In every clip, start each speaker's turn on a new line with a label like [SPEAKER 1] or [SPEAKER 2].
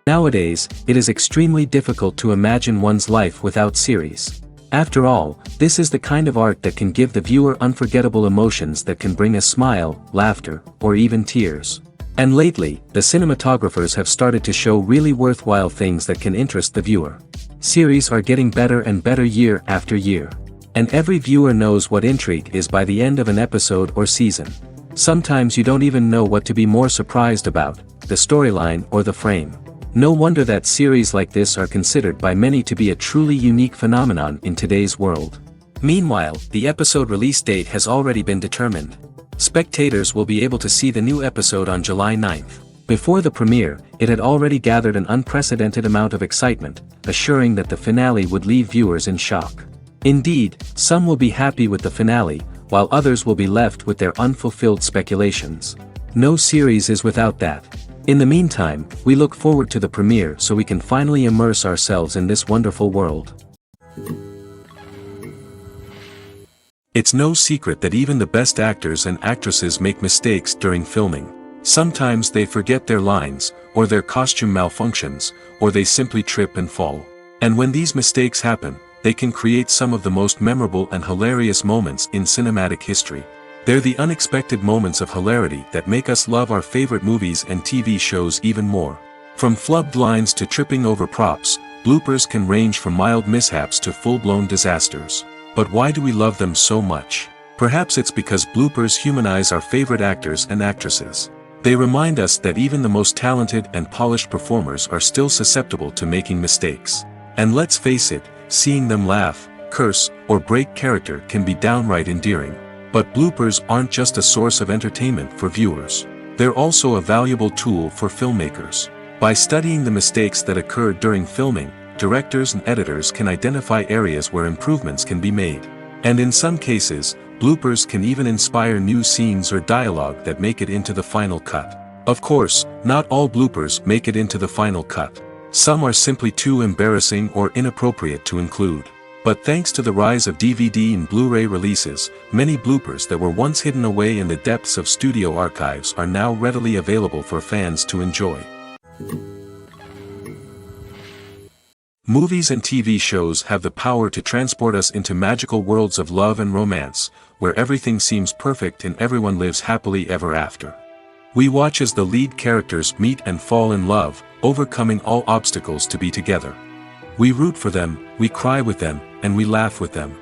[SPEAKER 1] Nowadays, it is extremely difficult to imagine one's life without series. After all, this is the kind of art that can give the viewer unforgettable emotions that can bring a smile, laughter, or even tears. And lately, the cinematographers have started to show really worthwhile things that can interest the viewer. Series are getting better and better year after year. And every viewer knows what intrigue is by the end of an episode or season. Sometimes you don't even know what to be more surprised about, the storyline or the frame. No wonder that series like this are considered by many to be a truly unique phenomenon in today's world. Meanwhile, the episode release date has already been determined. Spectators will be able to see the new episode on July 9th. Before the premiere, it had already gathered an unprecedented amount of excitement, assuring that the finale would leave viewers in shock. Indeed, some will be happy with the finale, while others will be left with their unfulfilled speculations. No series is without that. In the meantime, we look forward to the premiere so we can finally immerse ourselves in this wonderful world. It's no secret that even the best actors and actresses make mistakes during filming. Sometimes they forget their lines, or their costume malfunctions, or they simply trip and fall. And when these mistakes happen, they can create some of the most memorable and hilarious moments in cinematic history. They're the unexpected moments of hilarity that make us love our favorite movies and TV shows even more. From flubbed lines to tripping over props, bloopers can range from mild mishaps to full-blown disasters. But why do we love them so much? Perhaps it's because bloopers humanize our favorite actors and actresses. They remind us that even the most talented and polished performers are still susceptible to making mistakes. And let's face it, seeing them laugh, curse, or break character can be downright endearing. But bloopers aren't just a source of entertainment for viewers. They're also a valuable tool for filmmakers. By studying the mistakes that occurred during filming, directors and editors can identify areas where improvements can be made. And in some cases, bloopers can even inspire new scenes or dialogue that make it into the final cut. Of course, not all bloopers make it into the final cut. Some are simply too embarrassing or inappropriate to include. But thanks to the rise of DVD and Blu-ray releases, many bloopers that were once hidden away in the depths of studio archives are now readily available for fans to enjoy. Movies and TV shows have the power to transport us into magical worlds of love and romance, where everything seems perfect and everyone lives happily ever after. We watch as the lead characters meet and fall in love, overcoming all obstacles to be together. We root for them, we cry with them, and we laugh with them.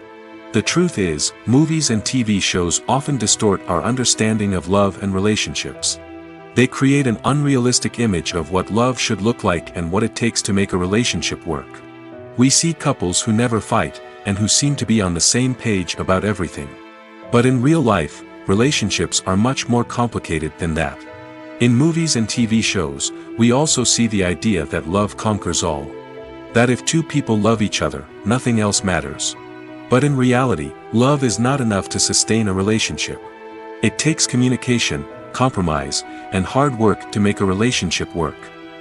[SPEAKER 1] The truth is, movies and TV shows often distort our understanding of love and relationships. They create an unrealistic image of what love should look like and what it takes to make a relationship work. We see couples who never fight, and who seem to be on the same page about everything. But in real life, relationships are much more complicated than that. In movies and TV shows, we also see the idea that love conquers all. That if two people love each other, nothing else matters. But in reality, love is not enough to sustain a relationship. It takes communication, compromise, and hard work to make a relationship work.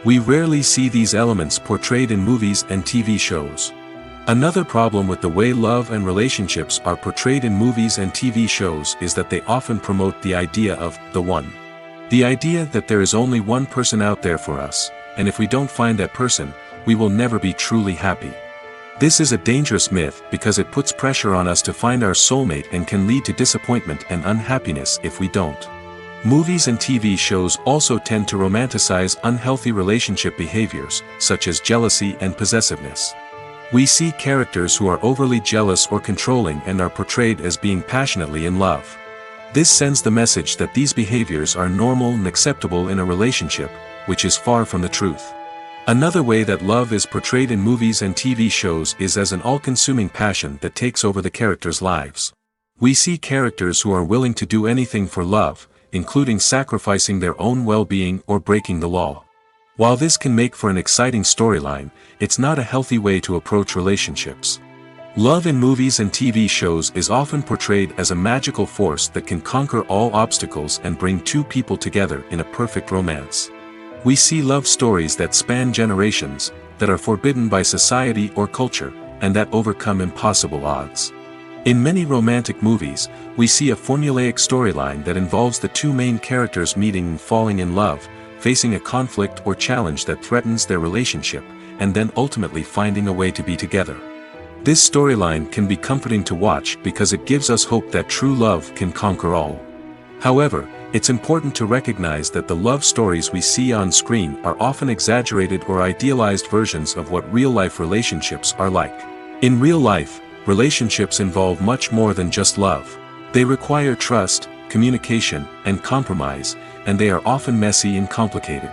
[SPEAKER 1] We rarely see these elements portrayed in movies and TV shows. Another problem with the way love and relationships are portrayed in movies and TV shows is that they often promote the idea of the one. The idea that there is only one person out there for us, and if we don't find that person, we will never be truly happy. This is a dangerous myth because it puts pressure on us to find our soulmate and can lead to disappointment and unhappiness if we don't. Movies and TV shows also tend to romanticize unhealthy relationship behaviors, such as jealousy and possessiveness. We see characters who are overly jealous or controlling and are portrayed as being passionately in love. This sends the message that these behaviors are normal and acceptable in a relationship, which is far from the truth. Another way that love is portrayed in movies and TV shows is as an all-consuming passion that takes over the characters' lives. We see characters who are willing to do anything for love, including sacrificing their own well-being or breaking the law. While this can make for an exciting storyline, it's not a healthy way to approach relationships. Love in movies and TV shows is often portrayed as a magical force that can conquer all obstacles and bring two people together in a perfect romance. We see love stories that span generations, that are forbidden by society or culture, and that overcome impossible odds. In many romantic movies, we see a formulaic storyline that involves the two main characters meeting and falling in love, facing a conflict or challenge that threatens their relationship, and then ultimately finding a way to be together. This storyline can be comforting to watch because it gives us hope that true love can conquer all. However, it's important to recognize that the love stories we see on screen are often exaggerated or idealized versions of what real-life relationships are like. In real life, relationships involve much more than just love. They require trust, communication, and compromise, and they are often messy and complicated.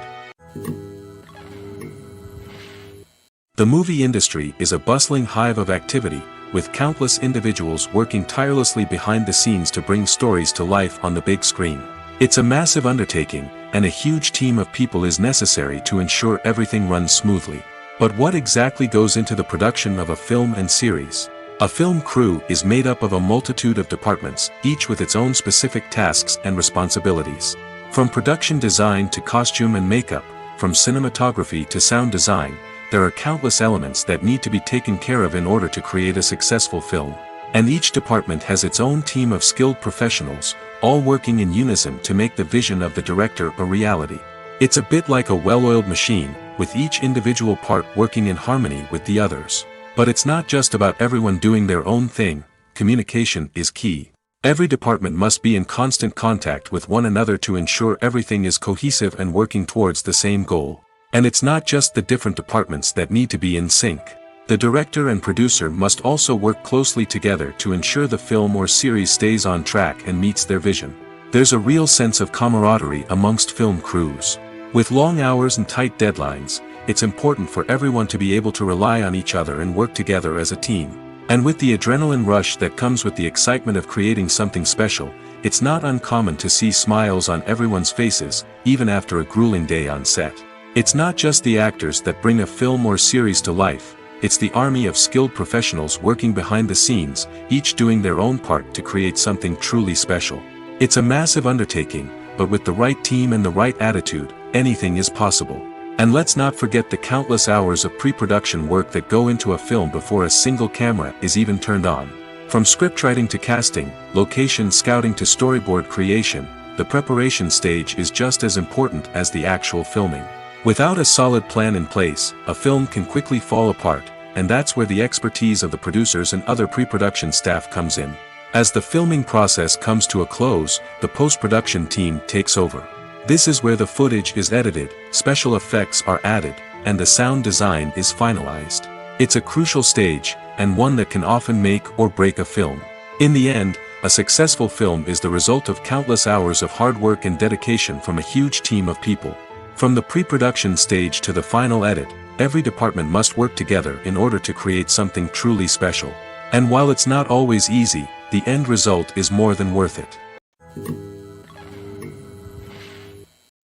[SPEAKER 1] The movie industry is a bustling hive of activity, with countless individuals working tirelessly behind the scenes to bring stories to life on the big screen. It's a massive undertaking, and a huge team of people is necessary to ensure everything runs smoothly. But what exactly goes into the production of a film and series? A film crew is made up of a multitude of departments, each with its own specific tasks and responsibilities. From production design to costume and makeup, from cinematography to sound design, there are countless elements that need to be taken care of in order to create a successful film. And each department has its own team of skilled professionals, all working in unison to make the vision of the director a reality. It's a bit like a well-oiled machine, with each individual part working in harmony with the others. But it's not just about everyone doing their own thing. Communication is key. Every department must be in constant contact with one another to ensure everything is cohesive and working towards the same goal. And it's not just the different departments that need to be in sync. The director and producer must also work closely together to ensure the film or series stays on track and meets their vision. There's a real sense of camaraderie amongst film crews. With long hours and tight deadlines, it's important for everyone to be able to rely on each other and work together as a team. And with the adrenaline rush that comes with the excitement of creating something special, it's not uncommon to see smiles on everyone's faces, even after a grueling day on set. It's not just the actors that bring a film or series to life. It's the army of skilled professionals working behind the scenes, each doing their own part to create something truly special. It's a massive undertaking, but with the right team and the right attitude, anything is possible. And let's not forget the countless hours of pre-production work that go into a film before a single camera is even turned on. From scriptwriting to casting, location scouting to storyboard creation, the preparation stage is just as important as the actual filming. Without a solid plan in place, a film can quickly fall apart, and that's where the expertise of the producers and other pre-production staff comes in. As the filming process comes to a close, the post-production team takes over. This is where the footage is edited, special effects are added, and the sound design is finalized. It's a crucial stage, and one that can often make or break a film. In the end, a successful film is the result of countless hours of hard work and dedication from a huge team of people. From the pre-production stage to the final edit, every department must work together in order to create something truly special. And while it's not always easy, the end result is more than worth it.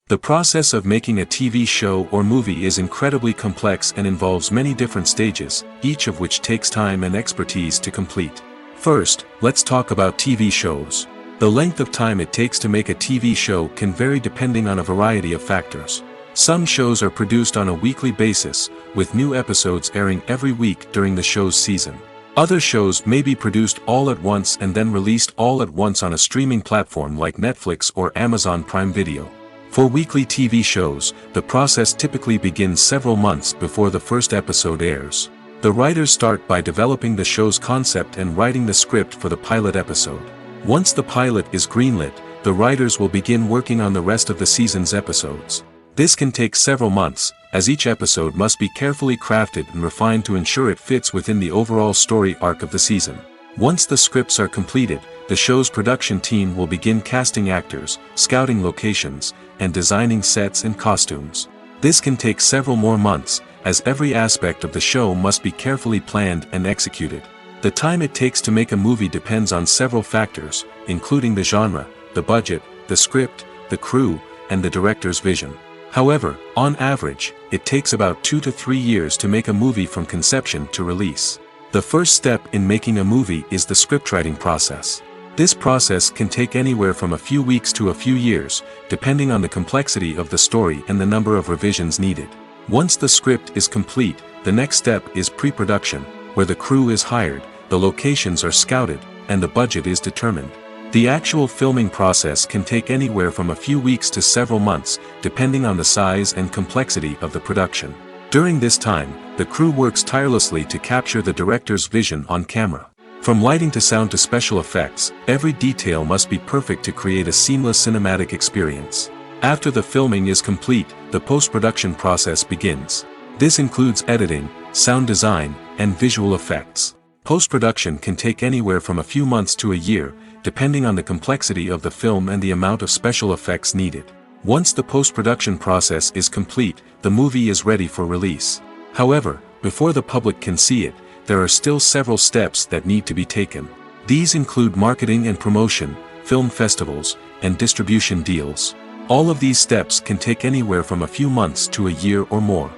[SPEAKER 1] The process of making a TV show or movie is incredibly complex and involves many different stages, each of which takes time and expertise to complete. First, let's talk about TV shows. The length of time it takes to make a TV show can vary depending on a variety of factors. Some shows are produced on a weekly basis, with new episodes airing every week during the show's season. Other shows may be produced all at once and then released all at once on a streaming platform like Netflix or Amazon Prime Video. For weekly TV shows, the process typically begins several months before the first episode airs. The writers start by developing the show's concept and writing the script for the pilot episode. Once the pilot is greenlit, the writers will begin working on the rest of the season's episodes. This can take several months, as each episode must be carefully crafted and refined to ensure it fits within the overall story arc of the season. Once the scripts are completed, the show's production team will begin casting actors, scouting locations, and designing sets and costumes. This can take several more months, as every aspect of the show must be carefully planned and executed. The time it takes to make a movie depends on several factors, including the genre, the budget, the script, the crew, and the director's vision. However, on average, it takes about 2 to 3 years to make a movie from conception to release. The first step in making a movie is the scriptwriting process. This process can take anywhere from a few weeks to a few years, depending on the complexity of the story and the number of revisions needed. Once the script is complete, the next step is pre-production, where the crew is hired, the locations are scouted, and the budget is determined. The actual filming process can take anywhere from a few weeks to several months, depending on the size and complexity of the production. During this time, the crew works tirelessly to capture the director's vision on camera. From lighting to sound to special effects, every detail must be perfect to create a seamless cinematic experience. After the filming is complete, the post-production process begins. This includes editing, sound design, and visual effects. Post-production can take anywhere from a few months to a year, depending on the complexity of the film and the amount of special effects needed. Once the post-production process is complete, the movie is ready for release. However, before the public can see it, there are still several steps that need to be taken. These include marketing and promotion, film festivals, and distribution deals. All of these steps can take anywhere from a few months to a year or more.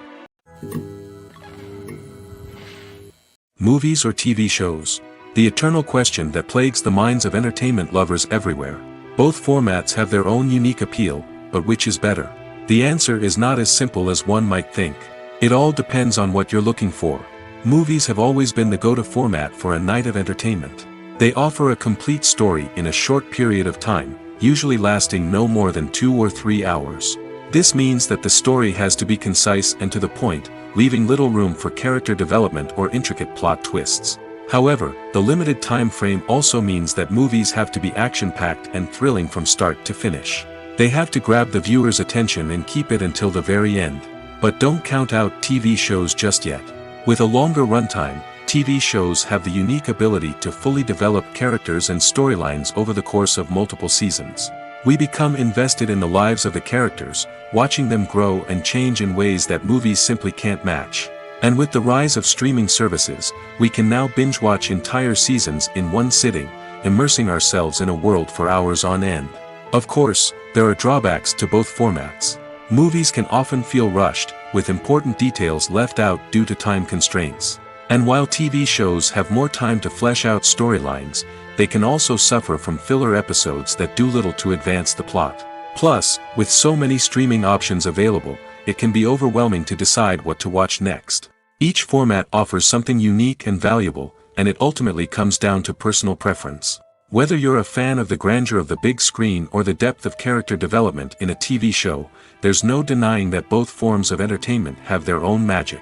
[SPEAKER 1] Movies or TV shows? The eternal question that plagues the minds of entertainment lovers everywhere. Both formats have their own unique appeal, but which is better? The answer is not as simple as one might think. It all depends on what you're looking for. Movies have always been the go-to format for a night of entertainment. They offer a complete story in a short period of time, usually lasting no more than 2 or 3 hours. This means that the story has to be concise and to the point, leaving little room for character development or intricate plot twists. However, the limited time frame also means that movies have to be action-packed and thrilling from start to finish. They have to grab the viewer's attention and keep it until the very end. But don't count out TV shows just yet. With a longer runtime, TV shows have the unique ability to fully develop characters and storylines over the course of multiple seasons. We become invested in the lives of the characters, watching them grow and change in ways that movies simply can't match. And with the rise of streaming services, we can now binge-watch entire seasons in one sitting, immersing ourselves in a world for hours on end. Of course, there are drawbacks to both formats. Movies can often feel rushed, with important details left out due to time constraints. And while TV shows have more time to flesh out storylines, they can also suffer from filler episodes that do little to advance the plot. Plus, with so many streaming options available, it can be overwhelming to decide what to watch next. Each format offers something unique and valuable, and it ultimately comes down to personal preference. Whether you're a fan of the grandeur of the big screen or the depth of character development in a TV show, there's no denying that both forms of entertainment have their own magic.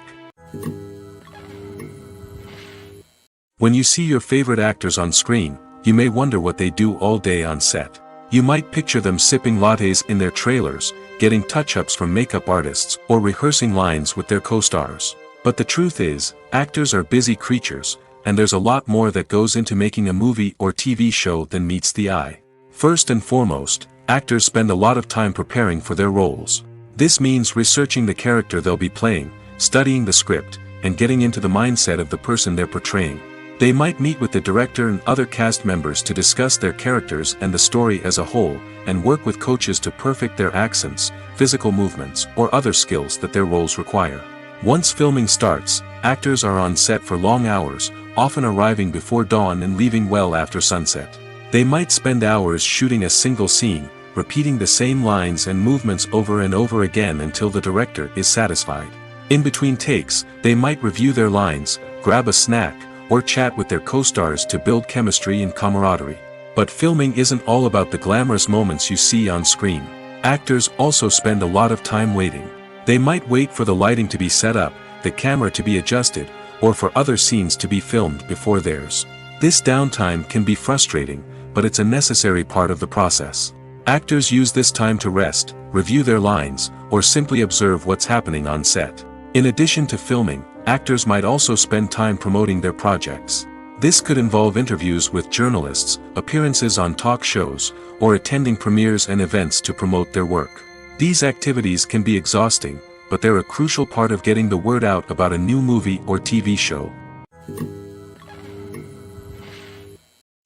[SPEAKER 1] When you see your favorite actors on screen, you may wonder what they do all day on set. You might picture them sipping lattes in their trailers, getting touch-ups from makeup artists, or rehearsing lines with their co-stars. But the truth is, actors are busy creatures, and there's a lot more that goes into making a movie or TV show than meets the eye. First and foremost, actors spend a lot of time preparing for their roles. This means researching the character they'll be playing, studying the script, and getting into the mindset of the person they're portraying. They might meet with the director and other cast members to discuss their characters and the story as a whole, and work with coaches to perfect their accents, physical movements, or other skills that their roles require. Once filming starts, actors are on set for long hours, often arriving before dawn and leaving well after sunset. They might spend hours shooting a single scene, repeating the same lines and movements over and over again until the director is satisfied. In between takes, they might review their lines, grab a snack, or chat with their co-stars to build chemistry and camaraderie. But filming isn't all about the glamorous moments you see on screen. Actors also spend a lot of time waiting. They might wait for the lighting to be set up, the camera to be adjusted, or for other scenes to be filmed before theirs. This downtime can be frustrating, but it's a necessary part of the process. Actors use this time to rest, review their lines, or simply observe what's happening on set. In addition to filming, actors might also spend time promoting their projects. This could involve interviews with journalists, appearances on talk shows, or attending premieres and events to promote their work. These activities can be exhausting, but they're a crucial part of getting the word out about a new movie or TV show.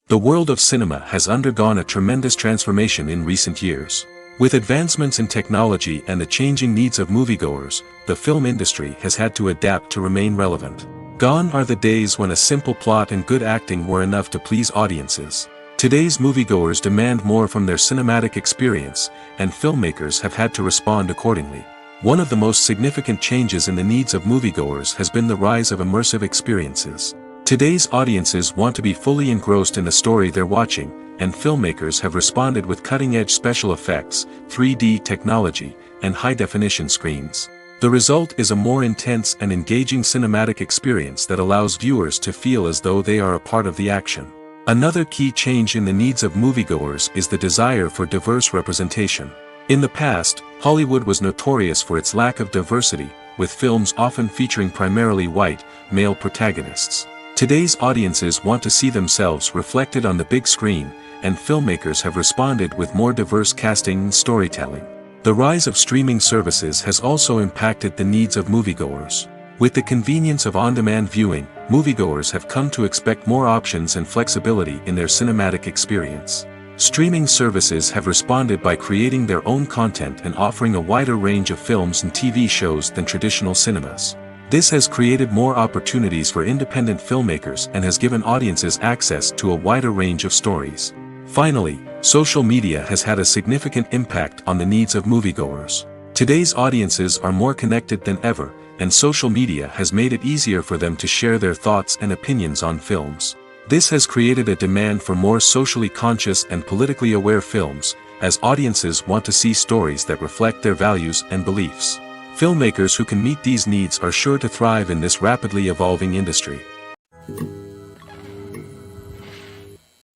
[SPEAKER 1] The world of cinema has undergone a tremendous transformation in recent years. With advancements in technology and the changing needs of moviegoers, the film industry has had to adapt to remain relevant. Gone are the days when a simple plot and good acting were enough to please audiences. Today's moviegoers demand more from their cinematic experience, and filmmakers have had to respond accordingly. One of the most significant changes in the needs of moviegoers has been the rise of immersive experiences. Today's audiences want to be fully engrossed in the story they're watching, and filmmakers have responded with cutting-edge special effects, 3D technology, and high-definition screens. The result is a more intense and engaging cinematic experience that allows viewers to feel as though they are a part of the action. Another key change in the needs of moviegoers is the desire for diverse representation. In the past, Hollywood was notorious for its lack of diversity, with films often featuring primarily white, male protagonists. Today's audiences want to see themselves reflected on the big screen, and filmmakers have responded with more diverse casting and storytelling. The rise of streaming services has also impacted the needs of moviegoers. With the convenience of on-demand viewing, moviegoers have come to expect more options and flexibility in their cinematic experience. Streaming services have responded by creating their own content and offering a wider range of films and TV shows than traditional cinemas. This has created more opportunities for independent filmmakers and has given audiences access to a wider range of stories. Finally, social media has had a significant impact on the needs of moviegoers. Today's audiences are more connected than ever, and social media has made it easier for them to share their thoughts and opinions on films. This has created a demand for more socially conscious and politically aware films, as audiences want to see stories that reflect their values and beliefs. Filmmakers who can meet these needs are sure to thrive in this rapidly evolving industry.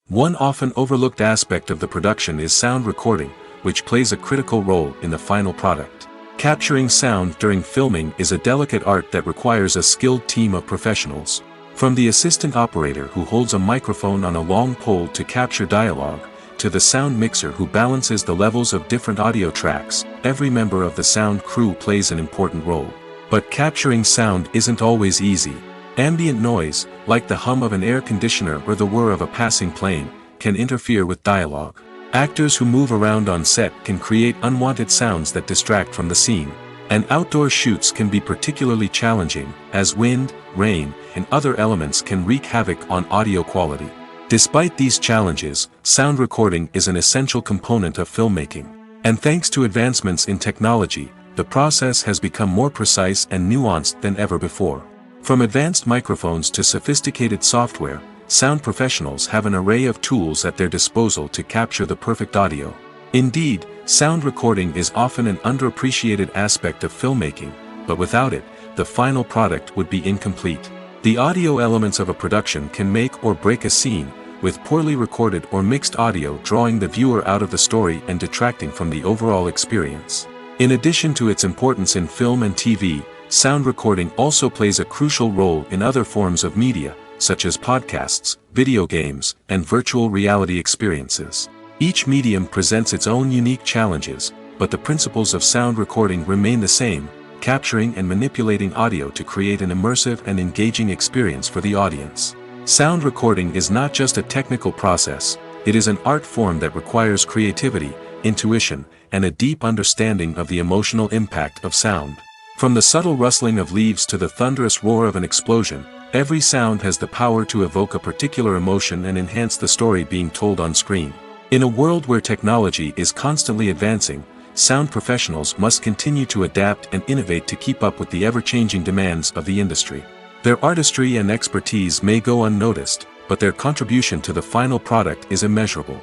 [SPEAKER 1] One often overlooked aspect of the production is sound recording, which plays a critical role in the final product. Capturing sound during filming is a delicate art that requires a skilled team of professionals. From the assistant operator who holds a microphone on a long pole to capture dialogue, to the sound mixer who balances the levels of different audio tracks, every member of the sound crew plays an important role. But capturing sound isn't always easy. Ambient noise, like the hum of an air conditioner or the whir of a passing plane, can interfere with dialogue. Actors who move around on set can create unwanted sounds that distract from the scene. And outdoor shoots can be particularly challenging, as wind, rain, and other elements can wreak havoc on audio quality. Despite these challenges, sound recording is an essential component of filmmaking. And thanks to advancements in technology, the process has become more precise and nuanced than ever before. From advanced microphones to sophisticated software, sound professionals have an array of tools at their disposal to capture the perfect audio. Indeed, sound recording is often an underappreciated aspect of filmmaking, but without it, the final product would be incomplete. The audio elements of a production can make or break a scene, with poorly recorded or mixed audio drawing the viewer out of the story and detracting from the overall experience. In addition to its importance in film and TV, sound recording also plays a crucial role in other forms of media, such as podcasts, video games, and virtual reality experiences. Each medium presents its own unique challenges, but the principles of sound recording remain the same, capturing and manipulating audio to create an immersive and engaging experience for the audience. Sound recording is not just a technical process, it is an art form that requires creativity, intuition, and a deep understanding of the emotional impact of sound. From the subtle rustling of leaves to the thunderous roar of an explosion, every sound has the power to evoke a particular emotion and enhance the story being told on screen. In a world where technology is constantly advancing, sound professionals must continue to adapt and innovate to keep up with the ever-changing demands of the industry. Their artistry and expertise may go unnoticed, but their contribution to the final product is immeasurable.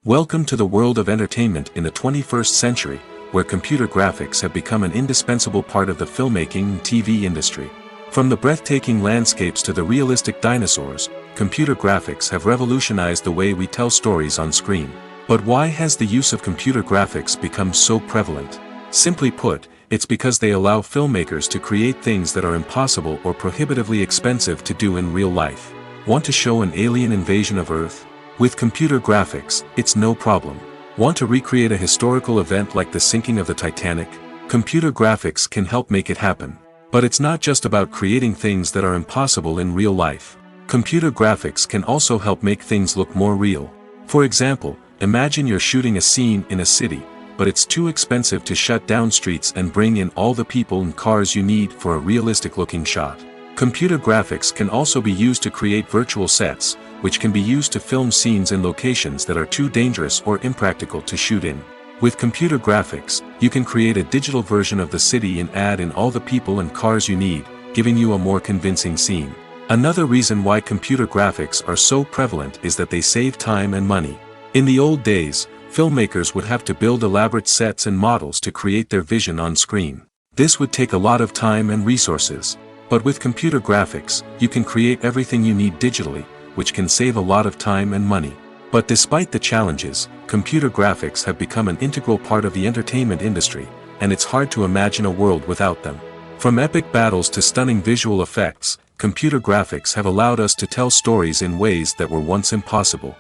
[SPEAKER 1] Welcome to the world of entertainment in the 21st century, where computer graphics have become an indispensable part of the filmmaking and TV industry. From the breathtaking landscapes to the realistic dinosaurs, computer graphics have revolutionized the way we tell stories on screen. But why has the use of computer graphics become so prevalent? Simply put, it's because they allow filmmakers to create things that are impossible or prohibitively expensive to do in real life. Want to show an alien invasion of Earth? With computer graphics, it's no problem. Want to recreate a historical event like the sinking of the Titanic? Computer graphics can help make it happen. But it's not just about creating things that are impossible in real life. Computer graphics can also help make things look more real. For example, imagine you're shooting a scene in a city, but it's too expensive to shut down streets and bring in all the people and cars you need for a realistic-looking shot. Computer graphics can also be used to create virtual sets, which can be used to film scenes in locations that are too dangerous or impractical to shoot in. With computer graphics, you can create a digital version of the city and add in all the people and cars you need, giving you a more convincing scene. Another reason why computer graphics are so prevalent is that they save time and money. In the old days, filmmakers would have to build elaborate sets and models to create their vision on screen. This would take a lot of time and resources. But with computer graphics, you can create everything you need digitally, which can save a lot of time and money. But despite the challenges, computer graphics have become an integral part of the entertainment industry, and it's hard to imagine a world without them. From epic battles to stunning visual effects, computer graphics have allowed us to tell stories in ways that were once impossible.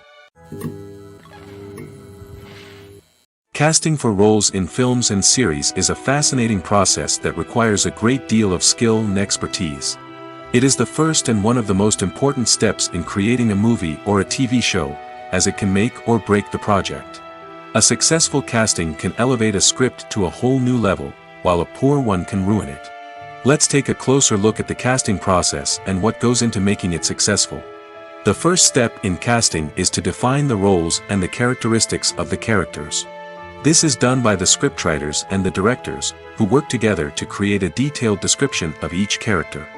[SPEAKER 1] Casting for roles in films and series is a fascinating process that requires a great deal of skill and expertise. It is the first and one of the most important steps in creating a movie or a TV show, as it can make or break the project. A successful casting can elevate a script to a whole new level, while a poor one can ruin it. Let's take a closer look at the casting process and what goes into making it successful. The first step in casting is to define the roles and the characteristics of the characters. This is done by the scriptwriters and the directors, who work together to create a detailed description of each character.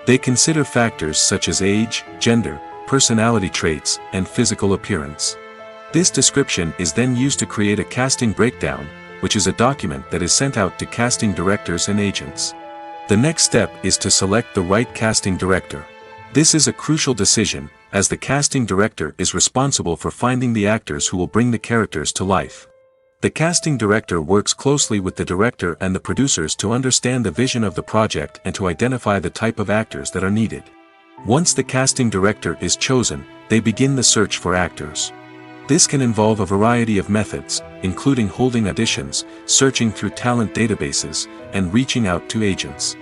[SPEAKER 1] They consider factors such as age, gender, personality traits, and physical appearance. This description is then used to create a casting breakdown, which is a document that is sent out to casting directors and agents. The next step is to select the right casting director. This is a crucial decision, as the casting director is responsible for finding the actors who will bring the characters to life. The casting director works closely with the director and the producers to understand the vision of the project and to identify the type of actors that are needed. Once the casting director is chosen, they begin the search for actors. This can involve a variety of methods, including holding auditions, searching through talent databases, and reaching out to agents.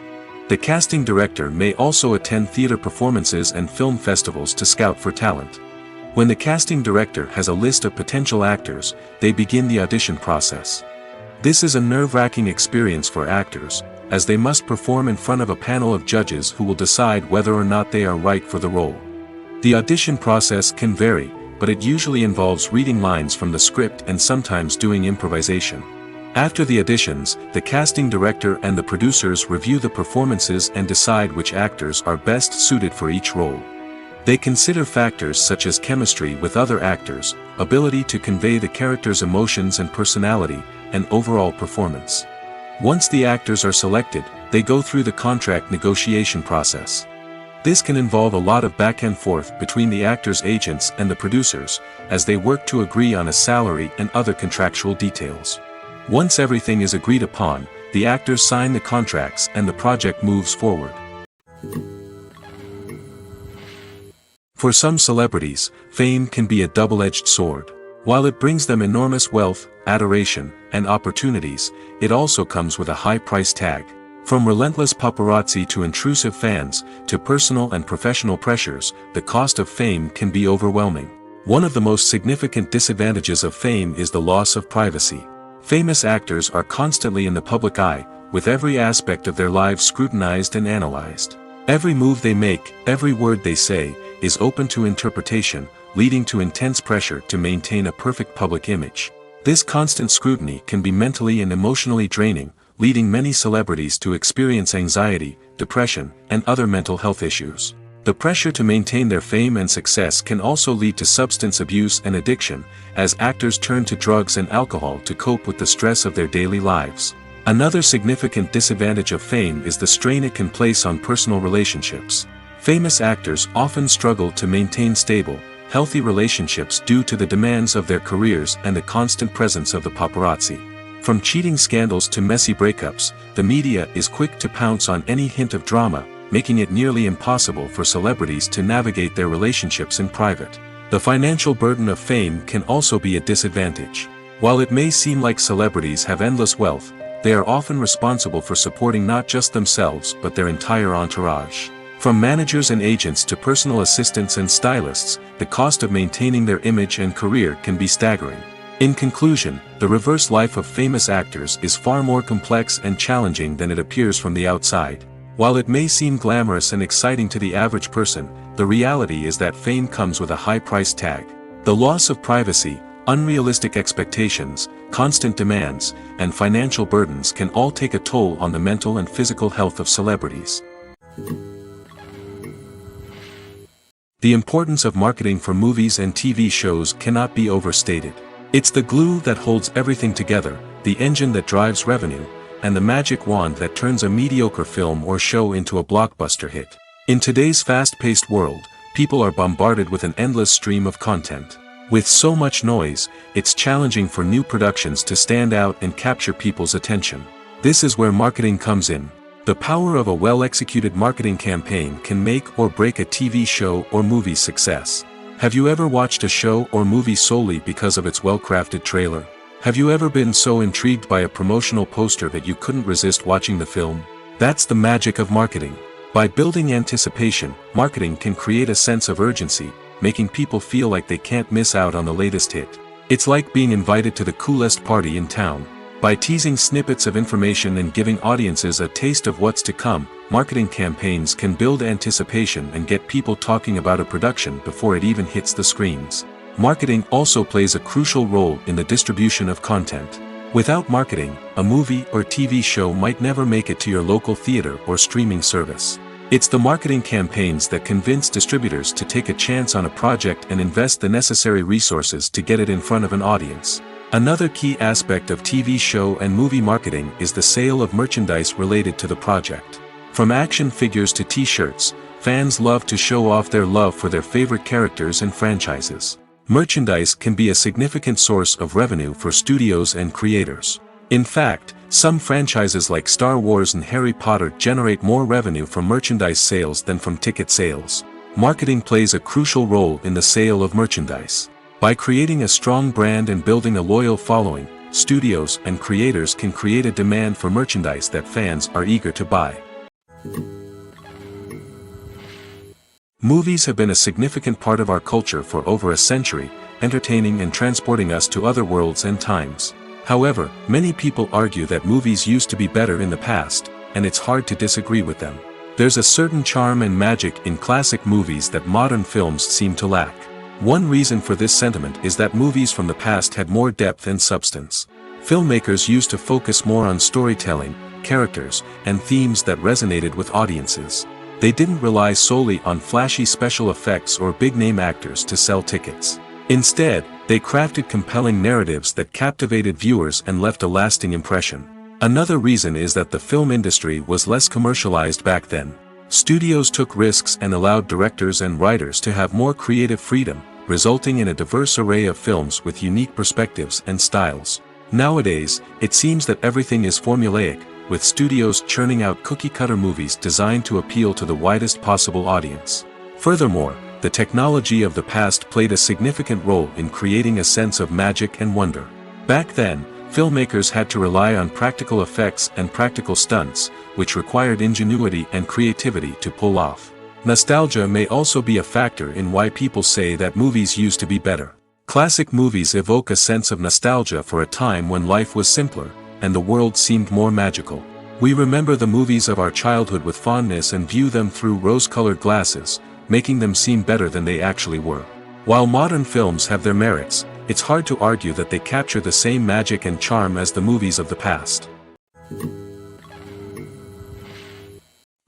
[SPEAKER 1] The casting director may also attend theater performances and film festivals to scout for talent. When the casting director has a list of potential actors, they begin the audition process. This is a nerve-wracking experience for actors, as they must perform in front of a panel of judges who will decide whether or not they are right for the role. The audition process can vary, but it usually involves reading lines from the script and sometimes doing improvisation. After the auditions, the casting director and the producers review the performances and decide which actors are best suited for each role. They consider factors such as chemistry with other actors, ability to convey the character's emotions and personality, and overall performance. Once the actors are selected, they go through the contract negotiation process. This can involve a lot of back and forth between the actors' agents and the producers, as they work to agree on a salary and other contractual details. Once everything is agreed upon, the actors sign the contracts and the project moves forward. For some celebrities, fame can be a double-edged sword. While it brings them enormous wealth, adoration, and opportunities, it also comes with a high price tag. From relentless paparazzi to intrusive fans, to personal and professional pressures, the cost of fame can be overwhelming. One of the most significant disadvantages of fame is the loss of privacy. Famous actors are constantly in the public eye, with every aspect of their lives scrutinized and analyzed. Every move they make, every word they say, is open to interpretation, leading to intense pressure to maintain a perfect public image. This constant scrutiny can be mentally and emotionally draining, leading many celebrities to experience anxiety, depression, and other mental health issues. The pressure to maintain their fame and success can also lead to substance abuse and addiction, as actors turn to drugs and alcohol to cope with the stress of their daily lives. Another significant disadvantage of fame is the strain it can place on personal relationships. Famous actors often struggle to maintain stable, healthy relationships due to the demands of their careers and the constant presence of the paparazzi. From cheating scandals to messy breakups, the media is quick to pounce on any hint of drama, making it nearly impossible for celebrities to navigate their relationships in private. The financial burden of fame can also be a disadvantage. While it may seem like celebrities have endless wealth, they are often responsible for supporting not just themselves but their entire entourage. From managers and agents to personal assistants and stylists, the cost of maintaining their image and career can be staggering. In conclusion, the reverse life of famous actors is far more complex and challenging than it appears from the outside. While it may seem glamorous and exciting to the average person, the reality is that fame comes with a high price tag. The loss of privacy, unrealistic expectations, constant demands, and financial burdens can all take a toll on the mental and physical health of celebrities. The importance of marketing for movies and TV shows cannot be overstated. It's the glue that holds everything together, the engine that drives revenue, and the magic wand that turns a mediocre film or show into a blockbuster hit. In today's fast-paced world, people are bombarded with an endless stream of content. With so much noise, it's challenging for new productions to stand out and capture people's attention. This is where marketing comes in. The power of a well-executed marketing campaign can make or break a TV show or movie's success. Have you ever watched a show or movie solely because of its well-crafted trailer? Have you ever been so intrigued by a promotional poster that you couldn't resist watching the film? That's the magic of marketing. By building anticipation, marketing can create a sense of urgency, making people feel like they can't miss out on the latest hit. It's like being invited to the coolest party in town. By teasing snippets of information and giving audiences a taste of what's to come, marketing campaigns can build anticipation and get people talking about a production before it even hits the screens. Marketing also plays a crucial role in the distribution of content. Without marketing, a movie or TV show might never make it to your local theater or streaming service. It's the marketing campaigns that convince distributors to take a chance on a project and invest the necessary resources to get it in front of an audience. Another key aspect of TV show and movie marketing is the sale of merchandise related to the project. From action figures to t-shirts, fans love to show off their love for their favorite characters and franchises. Merchandise can be a significant source of revenue for studios and creators. In fact, some franchises like Star Wars and Harry Potter generate more revenue from merchandise sales than from ticket sales. Marketing plays a crucial role in the sale of merchandise. By creating a strong brand and building a loyal following, studios and creators can create a demand for merchandise that fans are eager to buy. Movies have been a significant part of our culture for over a century, entertaining and transporting us to other worlds and times. However, many people argue that movies used to be better in the past, and it's hard to disagree with them. There's a certain charm and magic in classic movies that modern films seem to lack. One reason for this sentiment is that movies from the past had more depth and substance. Filmmakers used to focus more on storytelling, characters, and themes that resonated with audiences. They didn't rely solely on flashy special effects or big-name actors to sell tickets. Instead, they crafted compelling narratives that captivated viewers and left a lasting impression. Another reason is that the film industry was less commercialized back then. Studios took risks and allowed directors and writers to have more creative freedom, resulting in a diverse array of films with unique perspectives and styles. Nowadays, it seems that everything is formulaic, with studios churning out cookie-cutter movies designed to appeal to the widest possible audience. Furthermore, the technology of the past played a significant role in creating a sense of magic and wonder. Back then, filmmakers had to rely on practical effects and practical stunts, which required ingenuity and creativity to pull off. Nostalgia may also be a factor in why people say that movies used to be better. Classic movies evoke a sense of nostalgia for a time when life was simpler, and the world seemed more magical. We remember the movies of our childhood with fondness and view them through rose-colored glasses, making them seem better than they actually were. While modern films have their merits, it's hard to argue that they capture the same magic and charm as the movies of the past.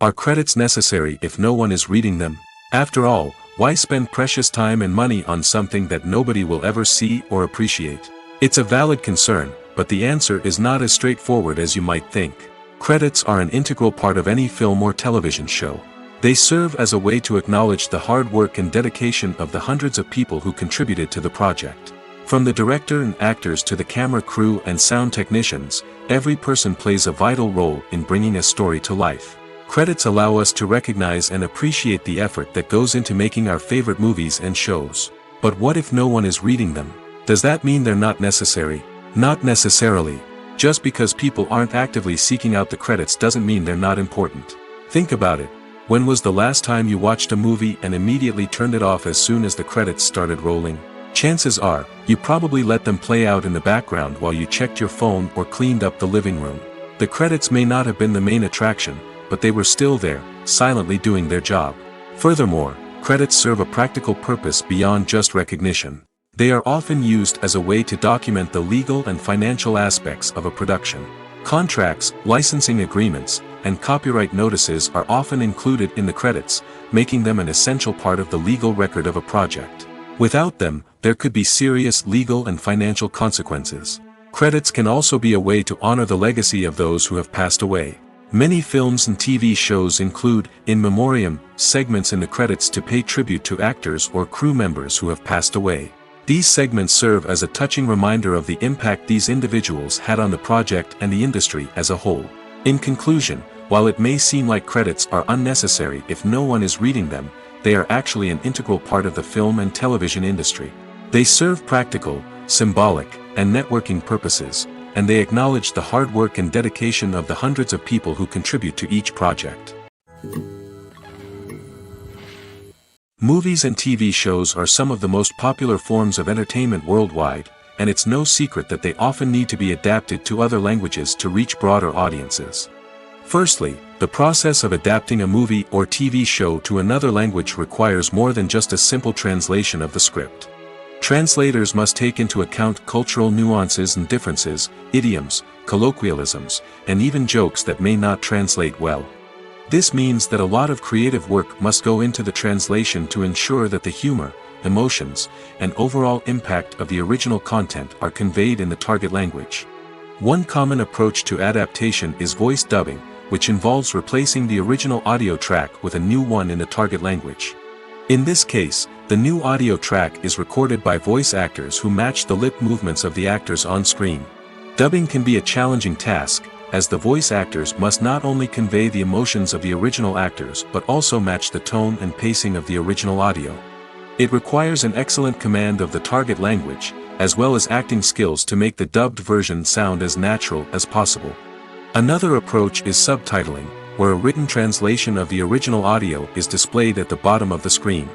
[SPEAKER 1] Are credits necessary if no one is reading them? After all, why spend precious time and money on something that nobody will ever see or appreciate? It's a valid concern, but the answer is not as straightforward as you might think. Credits are an integral part of any film or television show. They serve as a way to acknowledge the hard work and dedication of the hundreds of people who contributed to the project. From the director and actors to the camera crew and sound technicians, every person plays a vital role in bringing a story to life. Credits allow us to recognize and appreciate the effort that goes into making our favorite movies and shows. But what if no one is reading them? Does that mean they're not necessary? Not necessarily. Just because people aren't actively seeking out the credits doesn't mean they're not important. Think about it. When was the last time you watched a movie and immediately turned it off as soon as the credits started rolling? Chances are, you probably let them play out in the background while you checked your phone or cleaned up the living room. The credits may not have been the main attraction, but they were still there, silently doing their job. Furthermore, credits serve a practical purpose beyond just recognition. They are often used as a way to document the legal and financial aspects of a production. Contracts, licensing agreements, and copyright notices are often included in the credits, making them an essential part of the legal record of a project. Without them, there could be serious legal and financial consequences. Credits can also be a way to honor the legacy of those who have passed away. Many films and TV shows include, in memoriam, segments in the credits to pay tribute to actors or crew members who have passed away. These segments serve as a touching reminder of the impact these individuals had on the project and the industry as a whole. In conclusion, while it may seem like credits are unnecessary if no one is reading them, they are actually an integral part of the film and television industry. They serve practical, symbolic, and networking purposes, and they acknowledge the hard work and dedication of the hundreds of people who contribute to each project. Movies and TV shows are some of the most popular forms of entertainment worldwide, and it's no secret that they often need to be adapted to other languages to reach broader audiences. Firstly, the process of adapting a movie or TV show to another language requires more than just a simple translation of the script. Translators must take into account cultural nuances and differences, idioms, colloquialisms, and even jokes that may not translate well. This means that a lot of creative work must go into the translation to ensure that the humor, emotions, and overall impact of the original content are conveyed in the target language. One common approach to adaptation is voice dubbing, which involves replacing the original audio track with a new one in the target language. In this case, the new audio track is recorded by voice actors who match the lip movements of the actors on screen. Dubbing can be a challenging task, as the voice actors must not only convey the emotions of the original actors but also match the tone and pacing of the original audio. It requires an excellent command of the target language, as well as acting skills to make the dubbed version sound as natural as possible. Another approach is subtitling, where a written translation of the original audio is displayed at the bottom of the screen.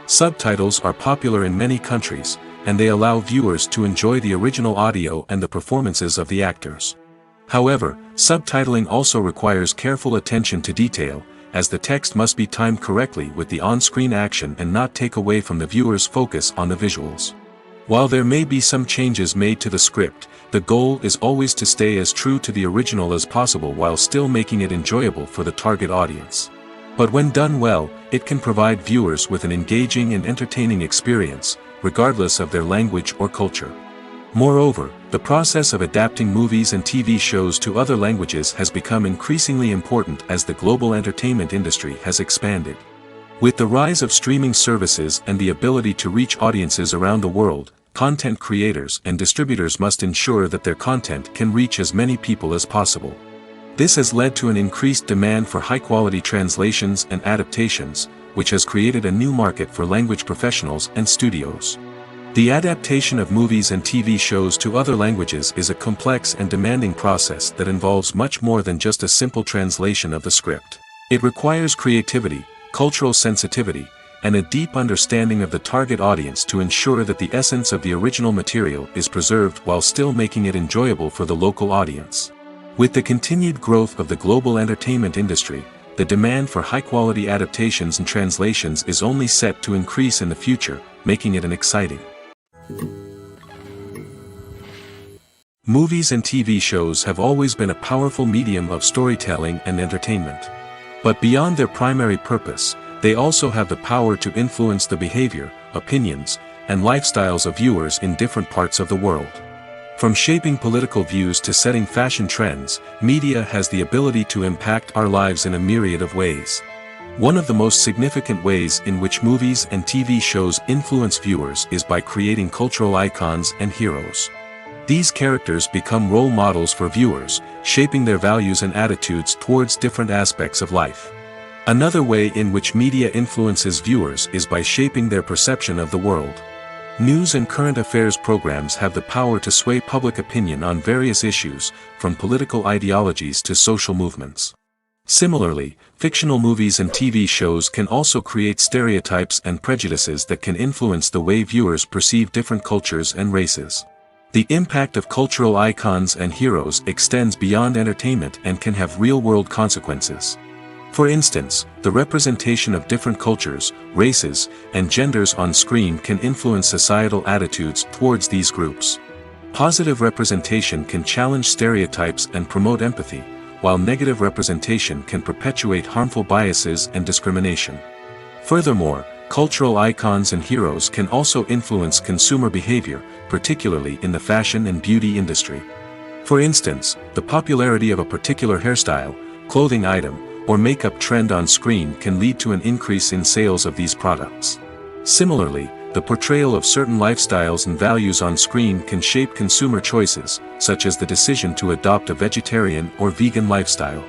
[SPEAKER 1] Subtitles are popular in many countries, and they allow viewers to enjoy the original audio and the performances of the actors. However, subtitling also requires careful attention to detail, as the text must be timed correctly with the on-screen action and not take away from the viewer's focus on the visuals. While there may be some changes made to the script, the goal is always to stay as true to the original as possible while still making it enjoyable for the target audience. But when done well, it can provide viewers with an engaging and entertaining experience, regardless of their language or culture. Moreover, the process of adapting movies and TV shows to other languages has become increasingly important as the global entertainment industry has expanded. With the rise of streaming services and the ability to reach audiences around the world, content creators and distributors must ensure that their content can reach as many people as possible. This has led to an increased demand for high-quality translations and adaptations, which has created a new market for language professionals and studios. The adaptation of movies and TV shows to other languages is a complex and demanding process that involves much more than just a simple translation of the script. It requires creativity, cultural sensitivity, and a deep understanding of the target audience to ensure that the essence of the original material is preserved while still making it enjoyable for the local audience. With the continued growth of the global entertainment industry, the demand for high-quality adaptations and translations is only set to increase in the future, making it an exciting. Movies and TV shows have always been a powerful medium of storytelling and entertainment. But beyond their primary purpose, they also have the power to influence the behavior, opinions, and lifestyles of viewers in different parts of the world. From shaping political views to setting fashion trends, media has the ability to impact our lives in a myriad of ways. One of the most significant ways in which movies and TV shows influence viewers is by creating cultural icons and heroes. These characters become role models for viewers, shaping their values and attitudes towards different aspects of life. Another way in which media influences viewers is by shaping their perception of the world. News and current affairs programs have the power to sway public opinion on various issues, from political ideologies to social movements. Similarly, fictional movies and TV shows can also create stereotypes and prejudices that can influence the way viewers perceive different cultures and races. The impact of cultural icons and heroes extends beyond entertainment and can have real-world consequences. For instance, the representation of different cultures, races, and genders on screen can influence societal attitudes towards these groups. Positive representation can challenge stereotypes and promote empathy, while negative representation can perpetuate harmful biases and discrimination. Furthermore, cultural icons and heroes can also influence consumer behavior, particularly in the fashion and beauty industry. For instance, the popularity of a particular hairstyle, clothing item, or makeup trend on screen can lead to an increase in sales of these products. Similarly, the portrayal of certain lifestyles and values on screen can shape consumer choices, such as the decision to adopt a vegetarian or vegan lifestyle.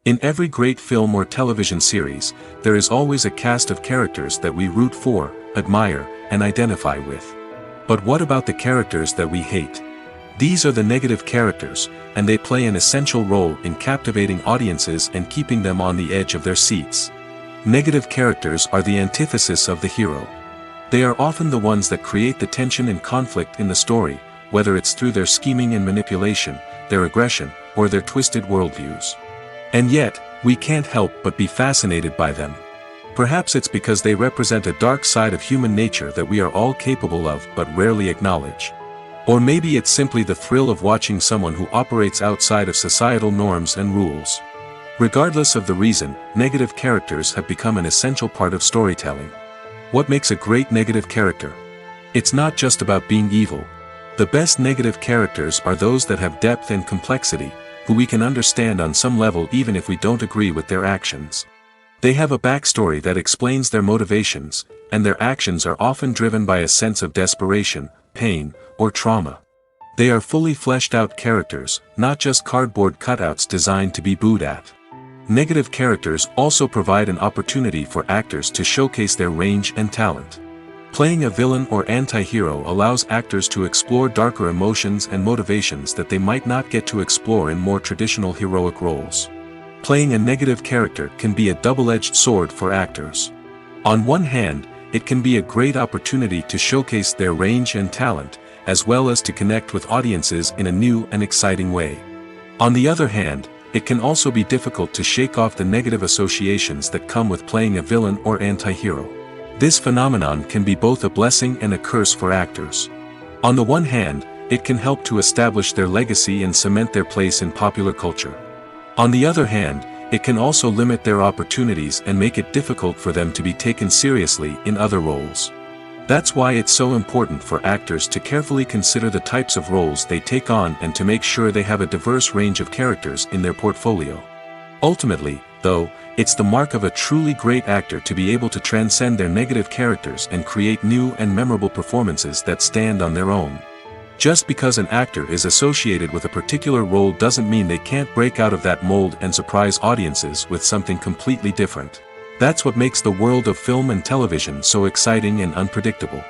[SPEAKER 1] In every great film or television series, there is always a cast of characters that we root for, admire, and identify with. But what about the characters that we hate? These are the negative characters, and they play an essential role in captivating audiences and keeping them on the edge of their seats. Negative characters are the antithesis of the hero. They are often the ones that create the tension and conflict in the story, whether it's through their scheming and manipulation, their aggression, or their twisted worldviews. And yet, we can't help but be fascinated by them. Perhaps it's because they represent a dark side of human nature that we are all capable of but rarely acknowledge. Or maybe it's simply the thrill of watching someone who operates outside of societal norms and rules. Regardless of the reason, negative characters have become an essential part of storytelling. What makes a great negative character? It's not just about being evil. The best negative characters are those that have depth and complexity, who we can understand on some level even if we don't agree with their actions. They have a backstory that explains their motivations, and their actions are often driven by a sense of desperation, pain, or trauma. They are fully fleshed out characters, not just cardboard cutouts designed to be booed at. Negative characters also provide an opportunity for actors to showcase their range and talent. Playing a villain or anti-hero allows actors to explore darker emotions and motivations that they might not get to explore in more traditional heroic roles. Playing a negative character can be a double-edged sword for actors. On one hand, it can be a great opportunity to showcase their range and talent, as well as to connect with audiences in a new and exciting way. On the other hand, it can also be difficult to shake off the negative associations that come with playing a villain or anti-hero. This phenomenon can be both a blessing and a curse for actors. On the one hand, it can help to establish their legacy and cement their place in popular culture. On the other hand, it can also limit their opportunities and make it difficult for them to be taken seriously in other roles. That's why it's so important for actors to carefully consider the types of roles they take on and to make sure they have a diverse range of characters in their portfolio. Ultimately, though, it's the mark of a truly great actor to be able to transcend their negative characters and create new and memorable performances that stand on their own. Just because an actor is associated with a particular role doesn't mean they can't break out of that mold and surprise audiences with something completely different. That's what makes the world of film and television so exciting and unpredictable.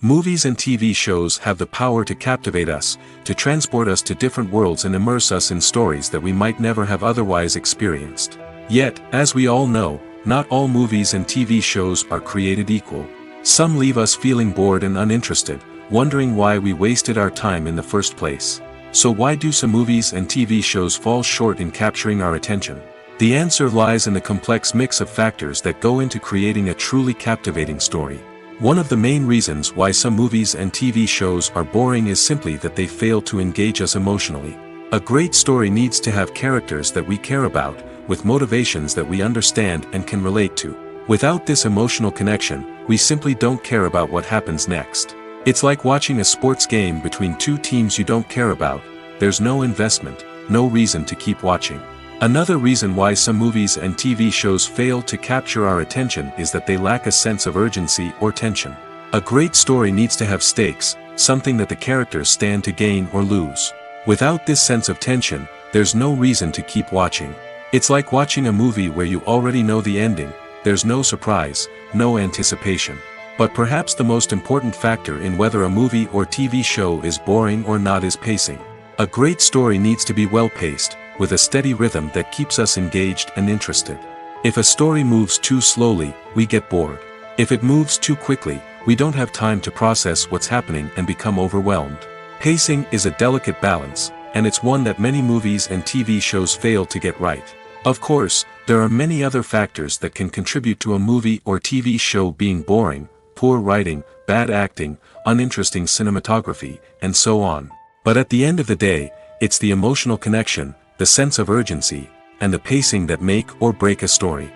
[SPEAKER 1] Movies and TV shows have the power to captivate us, to transport us to different worlds and immerse us in stories that we might never have otherwise experienced. Yet, as we all know, not all movies and TV shows are created equal. Some leave us feeling bored and uninterested, wondering why we wasted our time in the first place. So why do some movies and TV shows fall short in capturing our attention? The answer lies in the complex mix of factors that go into creating a truly captivating story. One of the main reasons why some movies and TV shows are boring is simply that they fail to engage us emotionally. A great story needs to have characters that we care about, with motivations that we understand and can relate to. Without this emotional connection, we simply don't care about what happens next. It's like watching a sports game between two teams you don't care about. There's no investment, no reason to keep watching. Another reason why some movies and TV shows fail to capture our attention is that they lack a sense of urgency or tension. A great story needs to have stakes, something that the characters stand to gain or lose. Without this sense of tension, there's no reason to keep watching. It's like watching a movie where you already know the ending. There's no surprise, no anticipation. But perhaps the most important factor in whether a movie or TV show is boring or not is pacing. A great story needs to be well-paced, with a steady rhythm that keeps us engaged and interested. If a story moves too slowly, we get bored. If it moves too quickly, we don't have time to process what's happening and become overwhelmed. Pacing is a delicate balance, and it's one that many movies and TV shows fail to get right. Of course, there are many other factors that can contribute to a movie or TV show being boring: poor writing, bad acting, uninteresting cinematography, and so on. But at the end of the day, it's the emotional connection, the sense of urgency, and the pacing that make or break a story.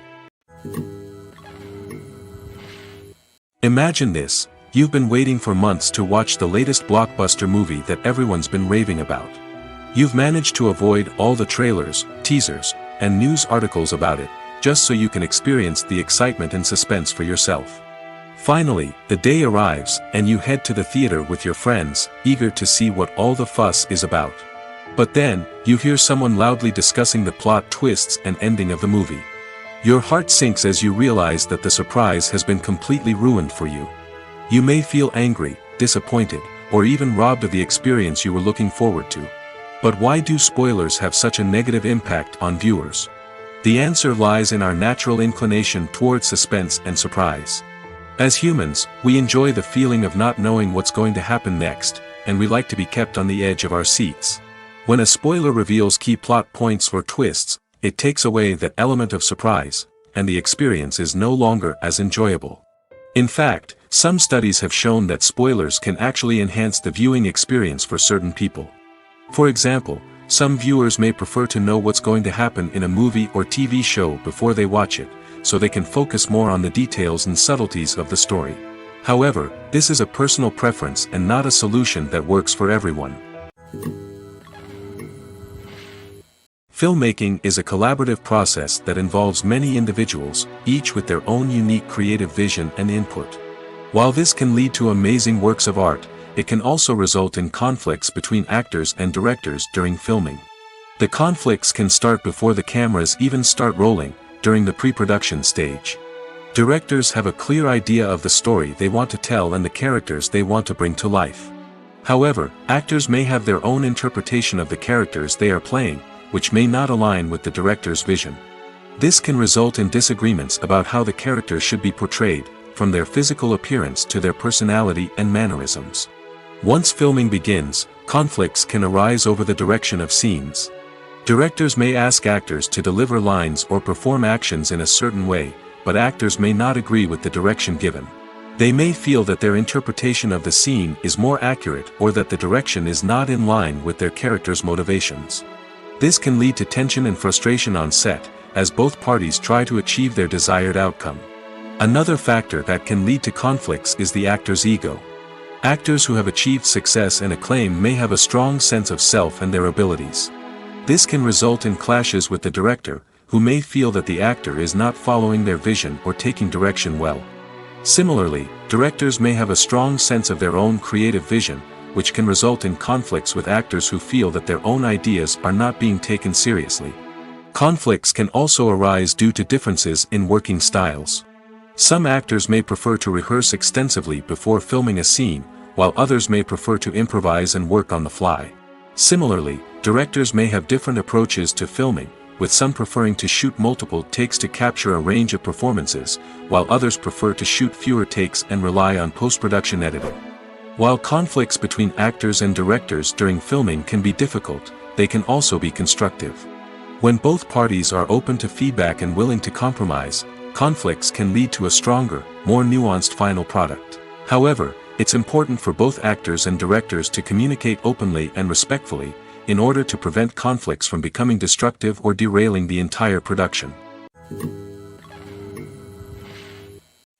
[SPEAKER 1] Imagine this: you've been waiting for months to watch the latest blockbuster movie that everyone's been raving about. You've managed to avoid all the trailers, teasers, and news articles about it, just so you can experience the excitement and suspense for yourself. Finally, the day arrives, and you head to the theater with your friends, eager to see what all the fuss is about. But then, you hear someone loudly discussing the plot twists and ending of the movie. Your heart sinks as you realize that the surprise has been completely ruined for you. You may feel angry, disappointed, or even robbed of the experience you were looking forward to. But why do spoilers have such a negative impact on viewers? The answer lies in our natural inclination toward suspense and surprise. As humans, we enjoy the feeling of not knowing what's going to happen next, and we like to be kept on the edge of our seats. When a spoiler reveals key plot points or twists, it takes away that element of surprise, and the experience is no longer as enjoyable. In fact, some studies have shown that spoilers can actually enhance the viewing experience for certain people. For example, some viewers may prefer to know what's going to happen in a movie or TV show before they watch it, so they can focus more on the details and subtleties of the story. However, this is a personal preference and not a solution that works for everyone. Filmmaking is a collaborative process that involves many individuals, each with their own unique creative vision and input. While this can lead to amazing works of art, it can also result in conflicts between actors and directors during filming. The conflicts can start before the cameras even start rolling, during the pre-production stage. Directors have a clear idea of the story they want to tell and the characters they want to bring to life. However, actors may have their own interpretation of the characters they are playing, which may not align with the director's vision. This can result in disagreements about how the characters should be portrayed, from their physical appearance to their personality and mannerisms. Once filming begins, conflicts can arise over the direction of scenes. Directors may ask actors to deliver lines or perform actions in a certain way, but actors may not agree with the direction given. They may feel that their interpretation of the scene is more accurate or that the direction is not in line with their character's motivations. This can lead to tension and frustration on set, as both parties try to achieve their desired outcome. Another factor that can lead to conflicts is the actor's ego. Actors who have achieved success and acclaim may have a strong sense of self and their abilities. This can result in clashes with the director, who may feel that the actor is not following their vision or taking direction well. Similarly, directors may have a strong sense of their own creative vision, which can result in conflicts with actors who feel that their own ideas are not being taken seriously. Conflicts can also arise due to differences in working styles. Some actors may prefer to rehearse extensively before filming a scene, while others may prefer to improvise and work on the fly. Similarly, directors may have different approaches to filming, with some preferring to shoot multiple takes to capture a range of performances, while others prefer to shoot fewer takes and rely on post-production editing. While conflicts between actors and directors during filming can be difficult, they can also be constructive. When both parties are open to feedback and willing to compromise, conflicts can lead to a stronger, more nuanced final product. However, it's important for both actors and directors to communicate openly and respectfully, in order to prevent conflicts from becoming destructive or derailing the entire production.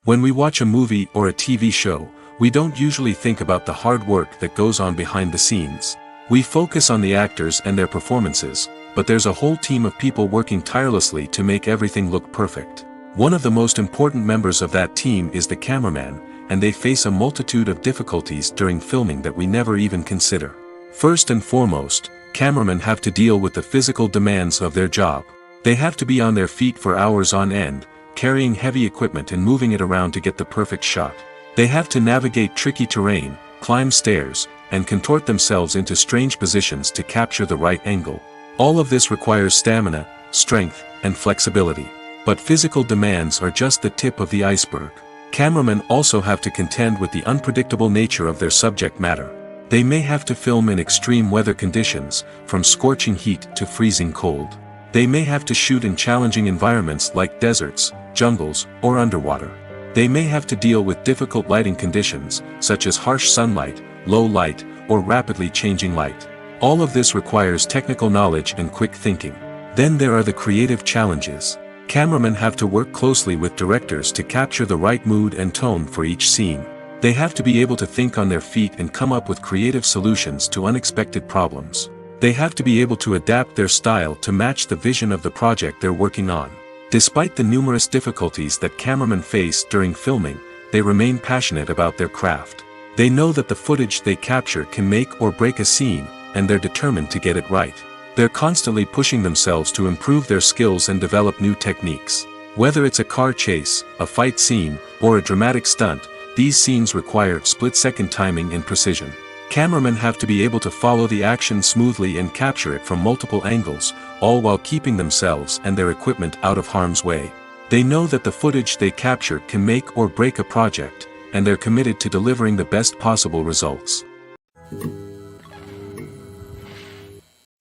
[SPEAKER 1] When we watch a movie or a TV show, we don't usually think about the hard work that goes on behind the scenes. We focus on the actors and their performances, but there's a whole team of people working tirelessly to make everything look perfect. One of the most important members of that team is the cameraman, and they face a multitude of difficulties during filming that we never even consider. First and foremost, cameramen have to deal with the physical demands of their job. They have to be on their feet for hours on end, carrying heavy equipment and moving it around to get the perfect shot. They have to navigate tricky terrain, climb stairs, and contort themselves into strange positions to capture the right angle. All of this requires stamina, strength, and flexibility. But physical demands are just the tip of the iceberg. Cameramen also have to contend with the unpredictable nature of their subject matter. They may have to film in extreme weather conditions, from scorching heat to freezing cold. They may have to shoot in challenging environments like deserts, jungles, or underwater. They may have to deal with difficult lighting conditions, such as harsh sunlight, low light, or rapidly changing light. All of this requires technical knowledge and quick thinking. Then there are the creative challenges. Cameramen have to work closely with directors to capture the right mood and tone for each scene. They have to be able to think on their feet and come up with creative solutions to unexpected problems. They have to be able to adapt their style to match the vision of the project they're working on. Despite the numerous difficulties that cameramen face during filming, they remain passionate about their craft. They know that the footage they capture can make or break a scene, and they're determined to get it right. They're constantly pushing themselves to improve their skills and develop new techniques. Whether it's a car chase, a fight scene, or a dramatic stunt, these scenes require split-second timing and precision. Cameramen have to be able to follow the action smoothly and capture it from multiple angles, all while keeping themselves and their equipment out of harm's way. They know that the footage they capture can make or break a project, and they're committed to delivering the best possible results.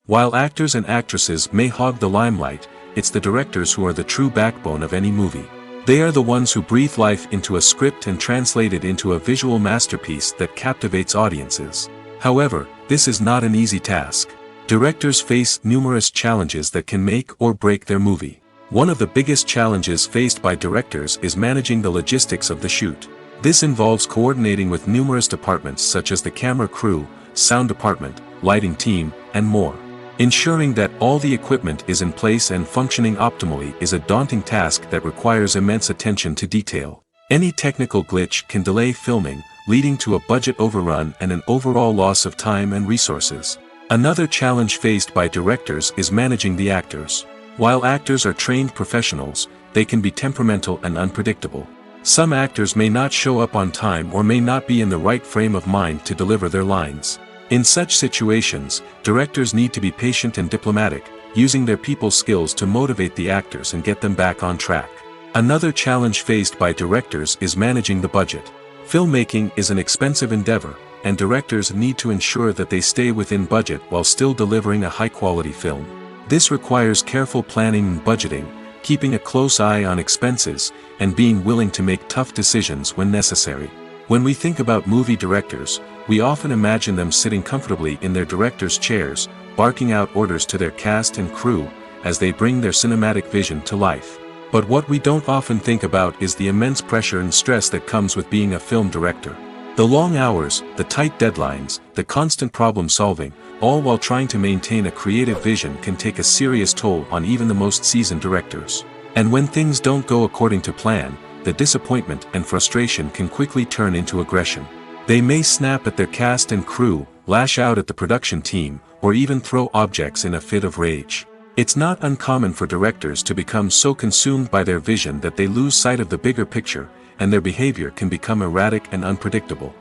[SPEAKER 1] While actors and actresses may hog the limelight, it's the directors who are the true backbone of any movie. They are the ones who breathe life into a script and translate it into a visual masterpiece that captivates audiences. However, this is not an easy task. Directors face numerous challenges that can make or break their movie. One of the biggest challenges faced by directors is managing the logistics of the shoot. This involves coordinating with numerous departments such as the camera crew, sound department, lighting team, and more. Ensuring that all the equipment is in place and functioning optimally is a daunting task that requires immense attention to detail. Any technical glitch can delay filming, leading to a budget overrun and an overall loss of time and resources. Another challenge faced by directors is managing the actors. While actors are trained professionals, they can be temperamental and unpredictable. Some actors may not show up on time or may not be in the right frame of mind to deliver their lines. In such situations, directors need to be patient and diplomatic, using their people skills to motivate the actors and get them back on track. Another challenge faced by directors is managing the budget. Filmmaking is an expensive endeavor, and directors need to ensure that they stay within budget while still delivering a high-quality film. This requires careful planning and budgeting, keeping a close eye on expenses, and being willing to make tough decisions when necessary. When we think about movie directors, we often imagine them sitting comfortably in their director's chairs, barking out orders to their cast and crew, as they bring their cinematic vision to life. But what we don't often think about is the immense pressure and stress that comes with being a film director. The long hours, the tight deadlines, the constant problem solving, all while trying to maintain a creative vision can take a serious toll on even the most seasoned directors. And when things don't go according to plan, the disappointment and frustration can quickly turn into aggression. They may snap at their cast and crew, lash out at the production team, or even throw objects in a fit of rage. It's not uncommon for directors to become so consumed by their vision that they lose sight of the bigger picture, and their behavior can become erratic and unpredictable.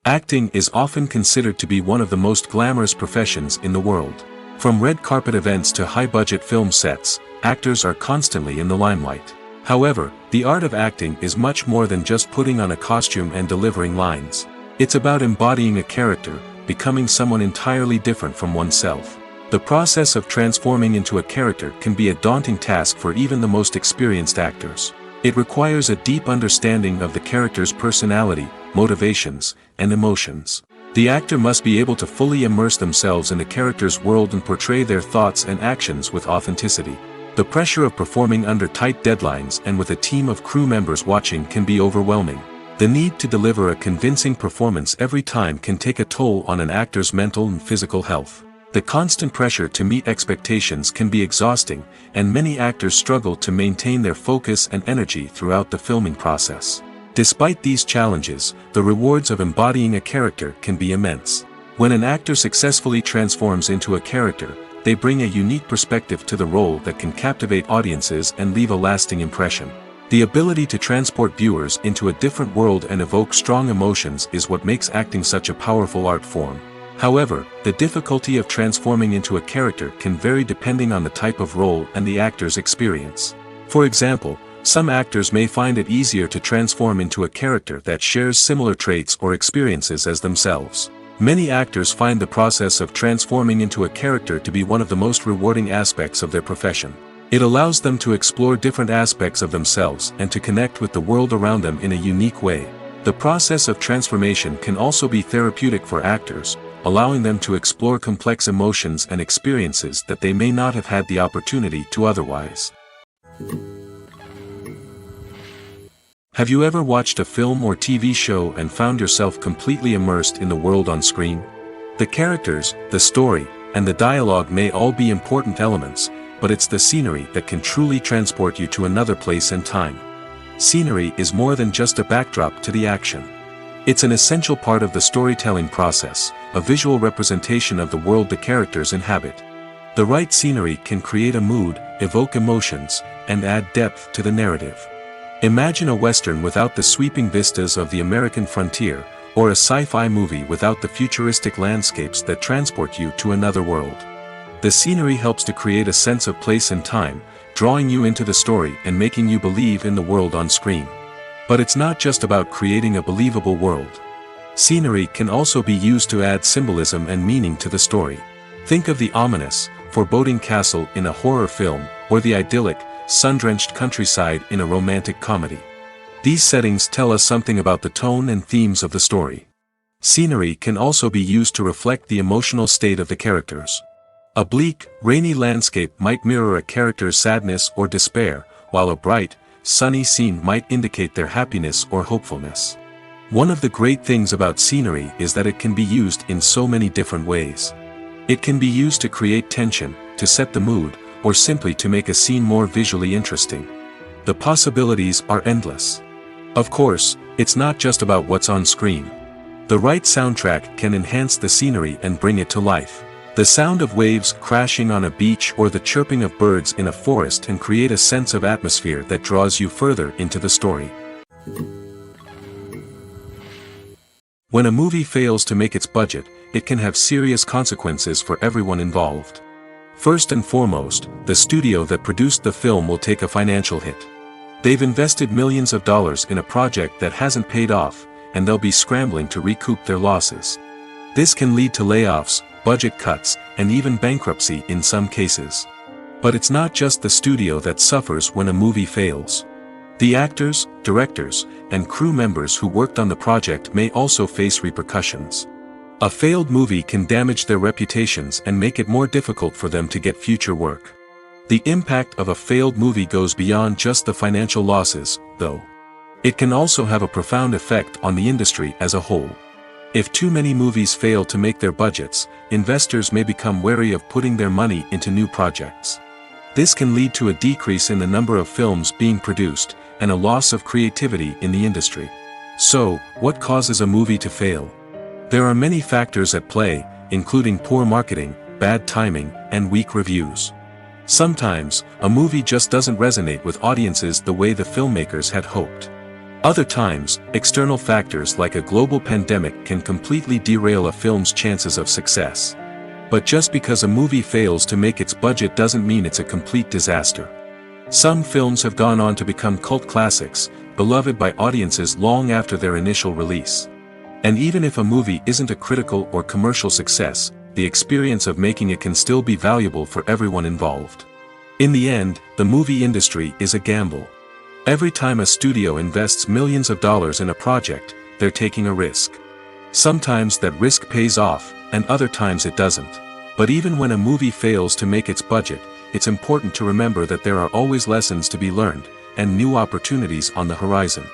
[SPEAKER 1] Acting is often considered to be one of the most glamorous professions in the world. From red carpet events to high-budget film sets, actors are constantly in the limelight. However, the art of acting is much more than just putting on a costume and delivering lines. It's about embodying a character, becoming someone entirely different from oneself. The process of transforming into a character can be a daunting task for even the most experienced actors. It requires a deep understanding of the character's personality, motivations, and emotions. The actor must be able to fully immerse themselves in the character's world and portray their thoughts and actions with authenticity. The pressure of performing under tight deadlines and with a team of crew members watching can be overwhelming. The need to deliver a convincing performance every time can take a toll on an actor's mental and physical health. The constant pressure to meet expectations can be exhausting, and many actors struggle to maintain their focus and energy throughout the filming process. Despite these challenges, the rewards of embodying a character can be immense. When an actor successfully transforms into a character, they bring a unique perspective to the role that can captivate audiences and leave a lasting impression. The ability to transport viewers into a different world and evoke strong emotions is what makes acting such a powerful art form. However, the difficulty of transforming into a character can vary depending on the type of role and the actor's experience. For example, some actors may find it easier to transform into a character that shares similar traits or experiences as themselves. Many actors find the process of transforming into a character to be one of the most rewarding aspects of their profession. It allows them to explore different aspects of themselves and to connect with the world around them in a unique way. The process of transformation can also be therapeutic for actors, allowing them to explore complex emotions and experiences that they may not have had the opportunity to otherwise. Have you ever watched a film or TV show and found yourself completely immersed in the world on screen? The characters, the story, and the dialogue may all be important elements, but it's the scenery that can truly transport you to another place and time. Scenery is more than just a backdrop to the action. It's an essential part of the storytelling process, a visual representation of the world the characters inhabit. The right scenery can create a mood, evoke emotions, and add depth to the narrative. Imagine a Western without the sweeping vistas of the American frontier, or a sci-fi movie without the futuristic landscapes that transport you to another world. The scenery helps to create a sense of place and time, drawing you into the story and making you believe in the world on screen. But it's not just about creating a believable world. Scenery can also be used to add symbolism and meaning to the story. Think of the ominous, foreboding castle in a horror film, or the idyllic, sun-drenched countryside in a romantic comedy. These settings tell us something about the tone and themes of the story. Scenery can also be used to reflect the emotional state of the characters. A bleak, rainy landscape might mirror a character's sadness or despair, while a bright, sunny scene might indicate their happiness or hopefulness. One of the great things about scenery is that it can be used in so many different ways. It can be used to create tension, to set the mood, or simply to make a scene more visually interesting. The possibilities are endless. Of course, it's not just about what's on screen. The right soundtrack can enhance the scenery and bring it to life. The sound of waves crashing on a beach or the chirping of birds in a forest can create a sense of atmosphere that draws you further into the story. When a movie fails to make its budget, it can have serious consequences for everyone involved. First and foremost, the studio that produced the film will take a financial hit. They've invested millions of dollars in a project that hasn't paid off, and they'll be scrambling to recoup their losses. This can lead to layoffs, budget cuts, and even bankruptcy in some cases. But it's not just the studio that suffers when a movie fails. The actors, directors, and crew members who worked on the project may also face repercussions. A failed movie can damage their reputations and make it more difficult for them to get future work. The impact of a failed movie goes beyond just the financial losses, though. It can also have a profound effect on the industry as a whole. If too many movies fail to make their budgets, investors may become wary of putting their money into new projects. This can lead to a decrease in the number of films being produced, and a loss of creativity in the industry. So, what causes a movie to fail? There are many factors at play, including poor marketing, bad timing, and weak reviews. Sometimes, a movie just doesn't resonate with audiences the way the filmmakers had hoped. Other times, external factors like a global pandemic can completely derail a film's chances of success. But just because a movie fails to make its budget doesn't mean it's a complete disaster. Some films have gone on to become cult classics, beloved by audiences long after their initial release. And even if a movie isn't a critical or commercial success, the experience of making it can still be valuable for everyone involved. In the end, the movie industry is a gamble. Every time a studio invests millions of dollars in a project, they're taking a risk. Sometimes that risk pays off, and other times it doesn't. But even when a movie fails to make its budget, it's important to remember that there are always lessons to be learned, and new opportunities on the horizon.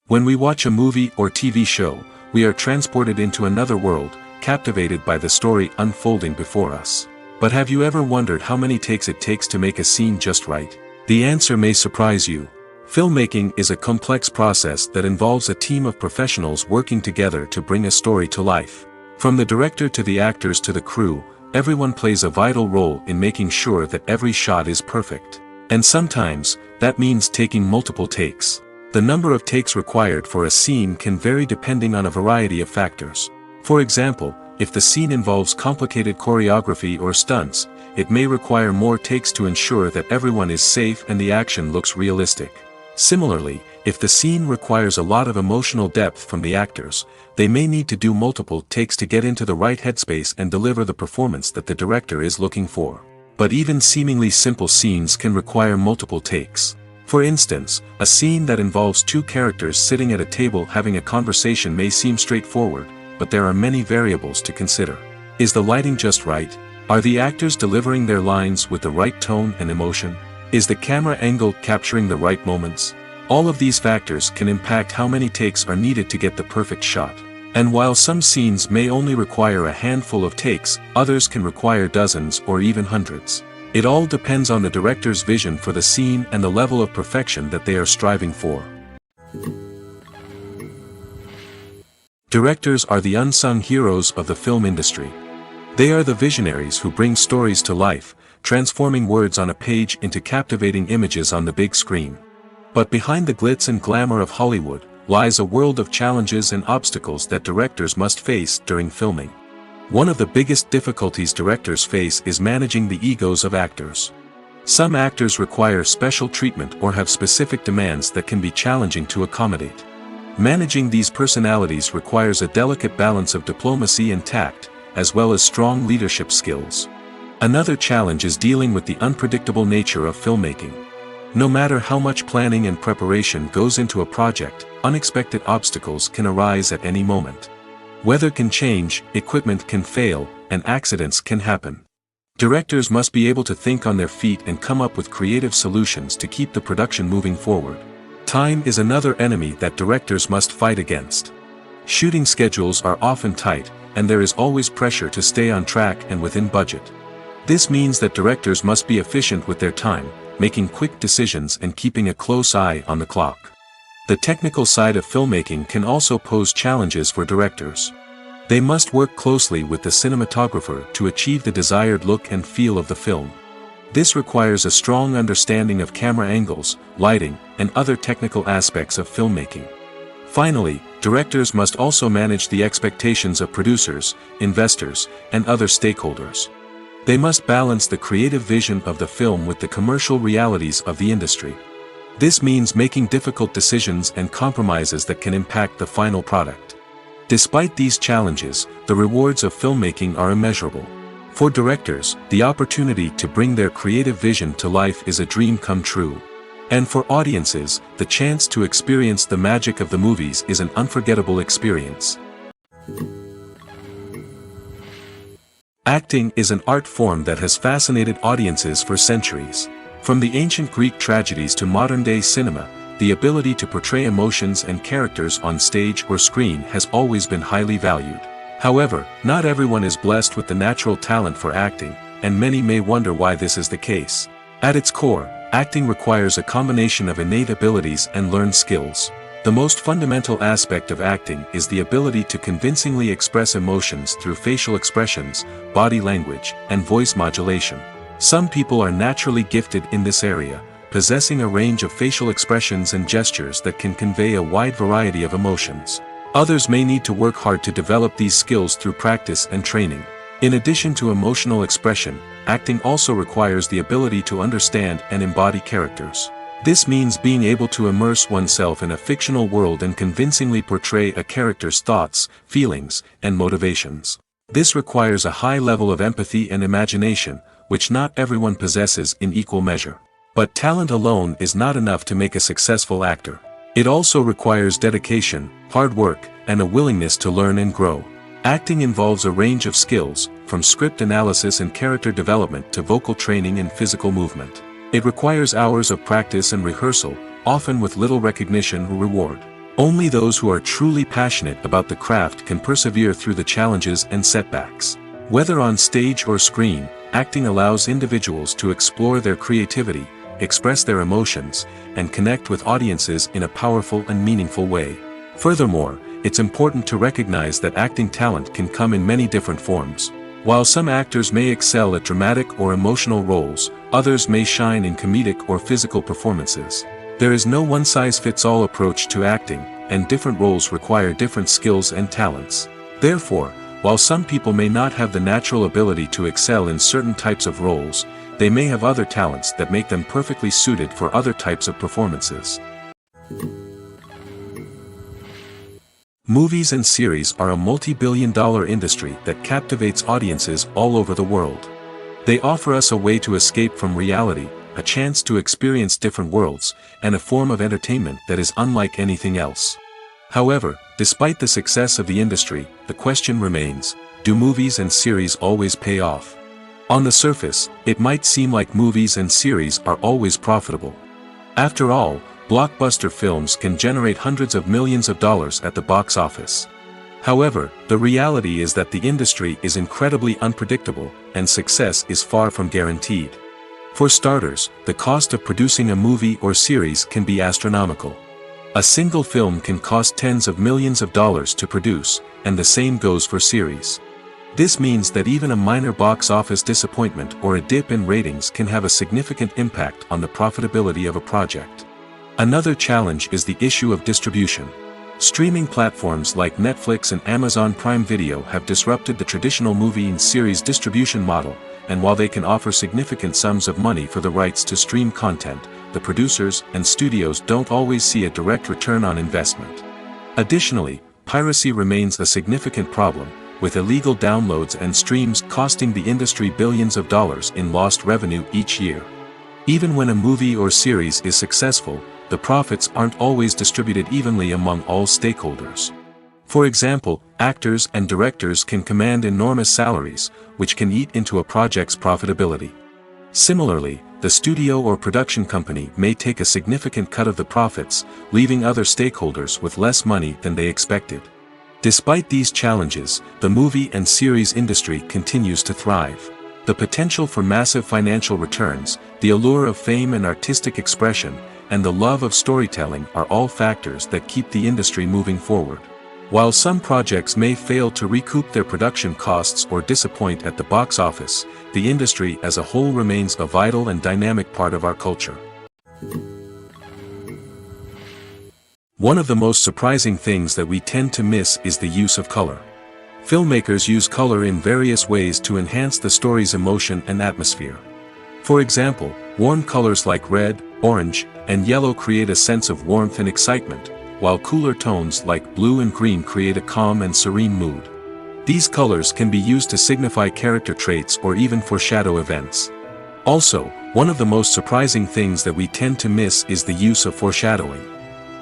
[SPEAKER 1] When we watch a movie or TV show, we are transported into another world, captivated by the story unfolding before us. But have you ever wondered how many takes it takes to make a scene just right? The answer may surprise you. Filmmaking is a complex process that involves a team of professionals working together to bring a story to life. From the director to the actors to the crew, everyone plays a vital role in making sure that every shot is perfect. And sometimes, that means taking multiple takes. The number of takes required for a scene can vary depending on a variety of factors. For example, if the scene involves complicated choreography or stunts, it may require more takes to ensure that everyone is safe and the action looks realistic. Similarly, if the scene requires a lot of emotional depth from the actors, they may need to do multiple takes to get into the right headspace and deliver the performance that the director is looking for. But even seemingly simple scenes can require multiple takes. For instance, a scene that involves two characters sitting at a table having a conversation may seem straightforward, but there are many variables to consider. Is the lighting just right? Are the actors delivering their lines with the right tone and emotion? Is the camera angle capturing the right moments? All of these factors can impact how many takes are needed to get the perfect shot. And while some scenes may only require a handful of takes, others can require dozens or even hundreds. It all depends on the director's vision for the scene and the level of perfection that they are striving for. Directors are the unsung heroes of the film industry. They are the visionaries who bring stories to life, transforming words on a page into captivating images on the big screen. But behind the glitz and glamour of Hollywood lies a world of challenges and obstacles that directors must face during filming. One of the biggest difficulties directors face is managing the egos of actors. Some actors require special treatment or have specific demands that can be challenging to accommodate. Managing these personalities requires a delicate balance of diplomacy and tact, as well as strong leadership skills. Another challenge is dealing with the unpredictable nature of filmmaking. No matter how much planning and preparation goes into a project, unexpected obstacles can arise at any moment. Weather can change, equipment can fail, and accidents can happen. Directors must be able to think on their feet and come up with creative solutions to keep the production moving forward. Time is another enemy that directors must fight against. Shooting schedules are often tight, and there is always pressure to stay on track and within budget. This means that directors must be efficient with their time, making quick decisions and keeping a close eye on the clock. The technical side of filmmaking can also pose challenges for directors. They must work closely with the cinematographer to achieve the desired look and feel of the film. This requires a strong understanding of camera angles, lighting, and other technical aspects of filmmaking. Finally, directors must also manage the expectations of producers, investors, and other stakeholders. They must balance the creative vision of the film with the commercial realities of the industry. This means making difficult decisions and compromises that can impact the final product. Despite these challenges, the rewards of filmmaking are immeasurable. For directors, the opportunity to bring their creative vision to life is a dream come true. And for audiences, the chance to experience the magic of the movies is an unforgettable experience. Acting is an art form that has fascinated audiences for centuries. From the ancient Greek tragedies to modern-day cinema, the ability to portray emotions and characters on stage or screen has always been highly valued. However, not everyone is blessed with the natural talent for acting, and many may wonder why this is the case. At its core, acting requires a combination of innate abilities and learned skills. The most fundamental aspect of acting is the ability to convincingly express emotions through facial expressions, body language, and voice modulation. Some people are naturally gifted in this area, possessing a range of facial expressions and gestures that can convey a wide variety of emotions. Others may need to work hard to develop these skills through practice and training. In addition to emotional expression, acting also requires the ability to understand and embody characters. This means being able to immerse oneself in a fictional world and convincingly portray a character's thoughts, feelings, and motivations. This requires a high level of empathy and imagination, which not everyone possesses in equal measure. But talent alone is not enough to make a successful actor. It also requires dedication, hard work, and a willingness to learn and grow. Acting involves a range of skills, from script analysis and character development to vocal training and physical movement. It requires hours of practice and rehearsal, often with little recognition or reward. Only those who are truly passionate about the craft can persevere through the challenges and setbacks. Whether on stage or screen, acting allows individuals to explore their creativity, express their emotions, and connect with audiences in a powerful and meaningful way. Furthermore, it's important to recognize that acting talent can come in many different forms. While some actors may excel at dramatic or emotional roles, others may shine in comedic or physical performances. There is no one-size-fits-all approach to acting, and different roles require different skills and talents. Therefore, while some people may not have the natural ability to excel in certain types of roles, they may have other talents that make them perfectly suited for other types of performances. Movies and series are a multi-billion-dollar industry that captivates audiences all over the world. They offer us a way to escape from reality, a chance to experience different worlds, and a form of entertainment that is unlike anything else. However, despite the success of the industry, the question remains, do movies and series always pay off? On the surface, it might seem like movies and series are always profitable. After all, blockbuster films can generate hundreds of millions of dollars at the box office. However, the reality is that the industry is incredibly unpredictable, and success is far from guaranteed. For starters, the cost of producing a movie or series can be astronomical. A single film can cost tens of millions of dollars to produce, and the same goes for series. This means that even a minor box office disappointment or a dip in ratings can have a significant impact on the profitability of a project. Another challenge is the issue of distribution. Streaming platforms like Netflix and Amazon Prime Video have disrupted the traditional movie and series distribution model, and while they can offer significant sums of money for the rights to stream content, the producers and studios don't always see a direct return on investment. Additionally, piracy remains a significant problem, with illegal downloads and streams costing the industry billions of dollars in lost revenue each year. Even when a movie or series is successful, the profits aren't always distributed evenly among all stakeholders. For example, actors and directors can command enormous salaries, which can eat into a project's profitability. Similarly, the studio or production company may take a significant cut of the profits, leaving other stakeholders with less money than they expected. Despite these challenges, the movie and series industry continues to thrive. The potential for massive financial returns, the allure of fame and artistic expression, and the love of storytelling are all factors that keep the industry moving forward. While some projects may fail to recoup their production costs or disappoint at the box office, the industry as a whole remains a vital and dynamic part of our culture. One of the most surprising things that we tend to miss is the use of color. Filmmakers use color in various ways to enhance the story's emotion and atmosphere. For example, warm colors like red, orange, and yellow create a sense of warmth and excitement, while cooler tones like blue and green create a calm and serene mood. These colors can be used to signify character traits or even foreshadow events. Also, one of the most surprising things that we tend to miss is the use of foreshadowing.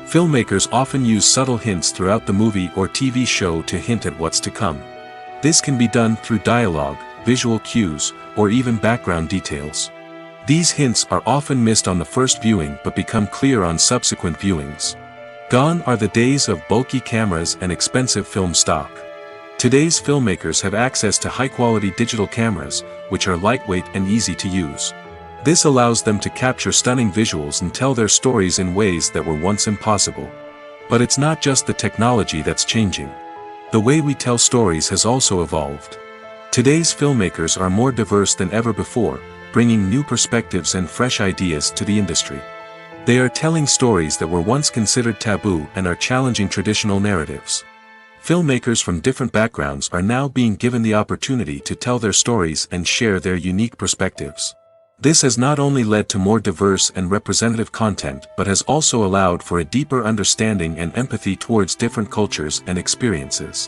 [SPEAKER 1] Filmmakers often use subtle hints throughout the movie or TV show to hint at what's to come. This can be done through dialogue, visual cues, or even background details. These hints are often missed on the first viewing but become clear on subsequent viewings. Gone are the days of bulky cameras and expensive film stock. Today's filmmakers have access to high-quality digital cameras, which are lightweight and easy to use. This allows them to capture stunning visuals and tell their stories in ways that were once impossible. But it's not just the technology that's changing. The way we tell stories has also evolved. Today's filmmakers are more diverse than ever before, bringing new perspectives and fresh ideas to the industry. They are telling stories that were once considered taboo and are challenging traditional narratives. Filmmakers from different backgrounds are now being given the opportunity to tell their stories and share their unique perspectives. This has not only led to more diverse and representative content but has also allowed for a deeper understanding and empathy towards different cultures and experiences.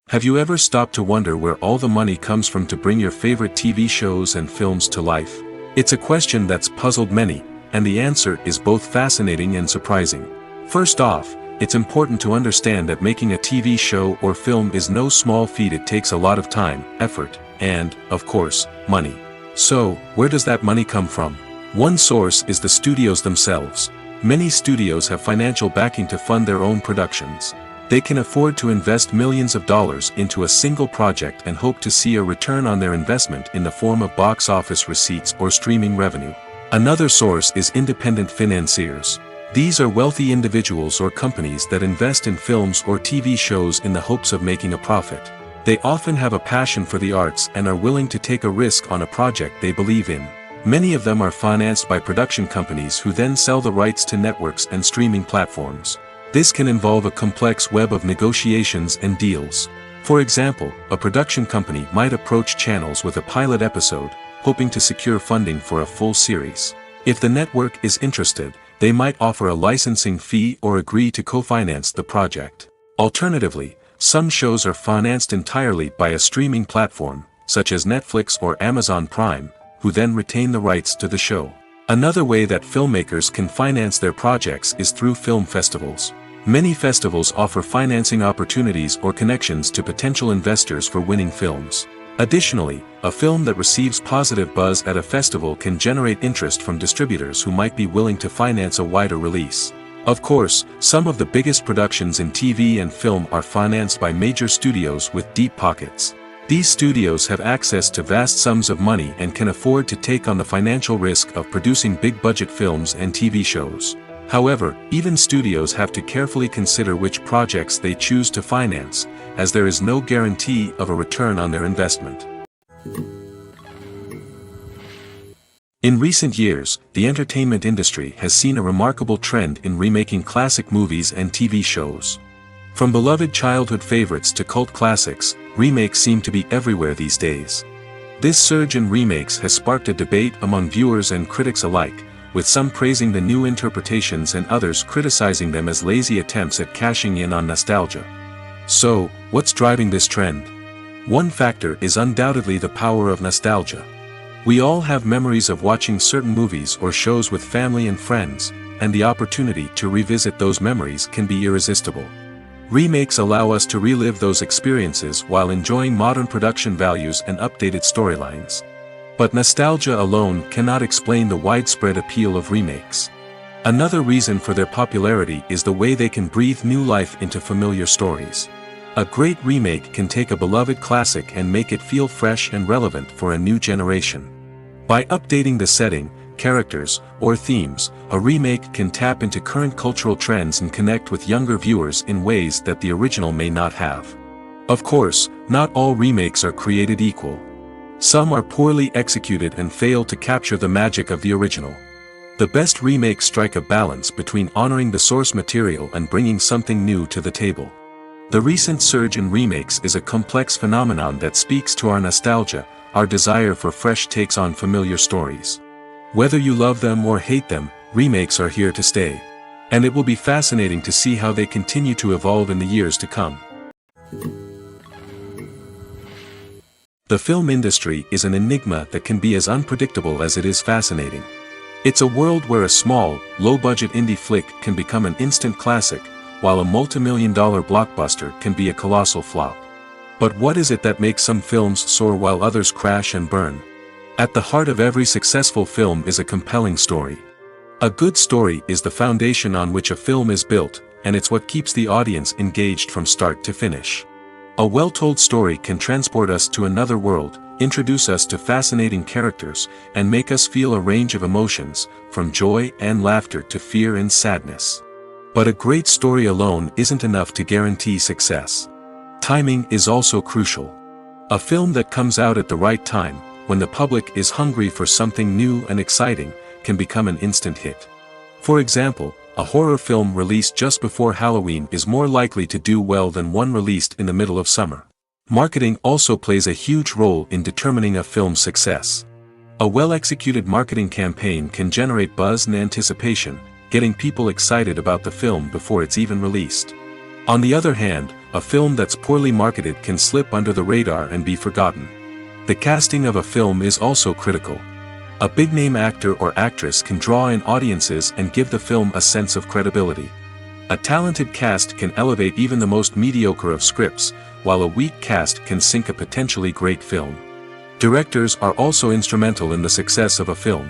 [SPEAKER 1] Have you ever stopped to wonder where all the money comes from to bring your favorite TV shows and films to life? It's a question that's puzzled many, and the answer is both fascinating and surprising. First off, it's important to understand that making a TV show or film is no small feat. It takes a lot of time, effort, and, of course, money. So, where does that money come from? One source is the studios themselves. Many studios have financial backing to fund their own productions. They can afford to invest millions of dollars into a single project and hope to see a return on their investment in the form of box office receipts or streaming revenue. Another source is independent financiers. These are wealthy individuals or companies that invest in films or TV shows in the hopes of making a profit. They often have a passion for the arts and are willing to take a risk on a project they believe in. Many of them are financed by production companies who then sell the rights to networks and streaming platforms. This can involve a complex web of negotiations and deals. For example, a production company might approach channels with a pilot episode, hoping to secure funding for a full series. If the network is interested, they might offer a licensing fee or agree to co-finance the project. Alternatively, some shows are financed entirely by a streaming platform, such as Netflix or Amazon Prime, who then retain the rights to the show. Another way that filmmakers can finance their projects is through film festivals. Many festivals offer financing opportunities or connections to potential investors for winning films. Additionally, a film that receives positive buzz at a festival can generate interest from distributors who might be willing to finance a wider release. Of course, some of the biggest productions in TV and film are financed by major studios with deep pockets. These studios have access to vast sums of money and can afford to take on the financial risk of producing big-budget films and TV shows. However, even studios have to carefully consider which projects they choose to finance, as there is no guarantee of a return on their investment. In recent years, the entertainment industry has seen a remarkable trend in remaking classic movies and TV shows. From beloved childhood favorites to cult classics, remakes seem to be everywhere these days. This surge in remakes has sparked a debate among viewers and critics alike, with some praising the new interpretations and others criticizing them as lazy attempts at cashing in on nostalgia. So, what's driving this trend? One factor is undoubtedly the power of nostalgia. We all have memories of watching certain movies or shows with family and friends, and the opportunity to revisit those memories can be irresistible. Remakes allow us to relive those experiences while enjoying modern production values and updated storylines. But nostalgia alone cannot explain the widespread appeal of remakes. Another reason for their popularity is the way they can breathe new life into familiar stories. A great remake can take a beloved classic and make it feel fresh and relevant for a new generation. By updating the setting, characters, or themes, a remake can tap into current cultural trends and connect with younger viewers in ways that the original may not have. Of course, not all remakes are created equal. Some are poorly executed and fail to capture the magic of the original. The best remakes strike a balance between honoring the source material and bringing something new to the table. The recent surge in remakes is a complex phenomenon that speaks to our nostalgia, our desire for fresh takes on familiar stories. Whether you love them or hate them, remakes are here to stay. And it will be fascinating to see how they continue to evolve in the years to come. The film industry is an enigma that can be as unpredictable as it is fascinating. It's a world where a small, low-budget indie flick can become an instant classic, while a multi-million-dollar blockbuster can be a colossal flop. But what is it that makes some films soar while others crash and burn? At the heart of every successful film is a compelling story. A good story is the foundation on which a film is built, and it's what keeps the audience engaged from start to finish. A well-told story can transport us to another world, introduce us to fascinating characters, and make us feel a range of emotions, from joy and laughter to fear and sadness. But a great story alone isn't enough to guarantee success. Timing is also crucial. A film that comes out at the right time, when the public is hungry for something new and exciting, can become an instant hit. For example, a horror film released just before Halloween is more likely to do well than one released in the middle of summer. Marketing also plays a huge role in determining a film's success. A well-executed marketing campaign can generate buzz and anticipation, getting people excited about the film before it's even released. On the other hand, a film that's poorly marketed can slip under the radar and be forgotten. The casting of a film is also critical. A big-name actor or actress can draw in audiences and give the film a sense of credibility. A talented cast can elevate even the most mediocre of scripts, while a weak cast can sink a potentially great film. Directors are also instrumental in the success of a film.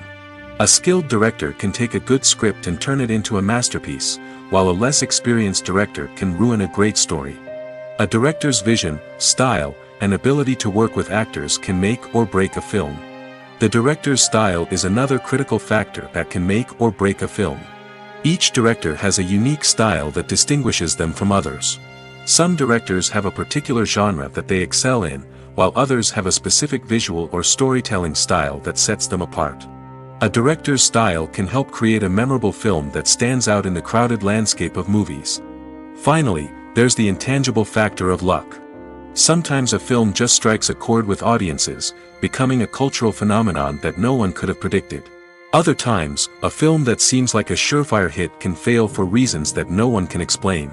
[SPEAKER 1] A skilled director can take a good script and turn it into a masterpiece, while a less experienced director can ruin a great story. A director's vision, style, and ability to work with actors can make or break a film. The director's style is another critical factor that can make or break a film. Each director has a unique style that distinguishes them from others. Some directors have a particular genre that they excel in, while others have a specific visual or storytelling style that sets them apart. A director's style can help create a memorable film that stands out in the crowded landscape of movies. Finally, there's the intangible factor of luck. Sometimes a film just strikes a chord with audiences, becoming a cultural phenomenon that no one could have predicted. Other times, a film that seems like a surefire hit can fail for reasons that no one can explain.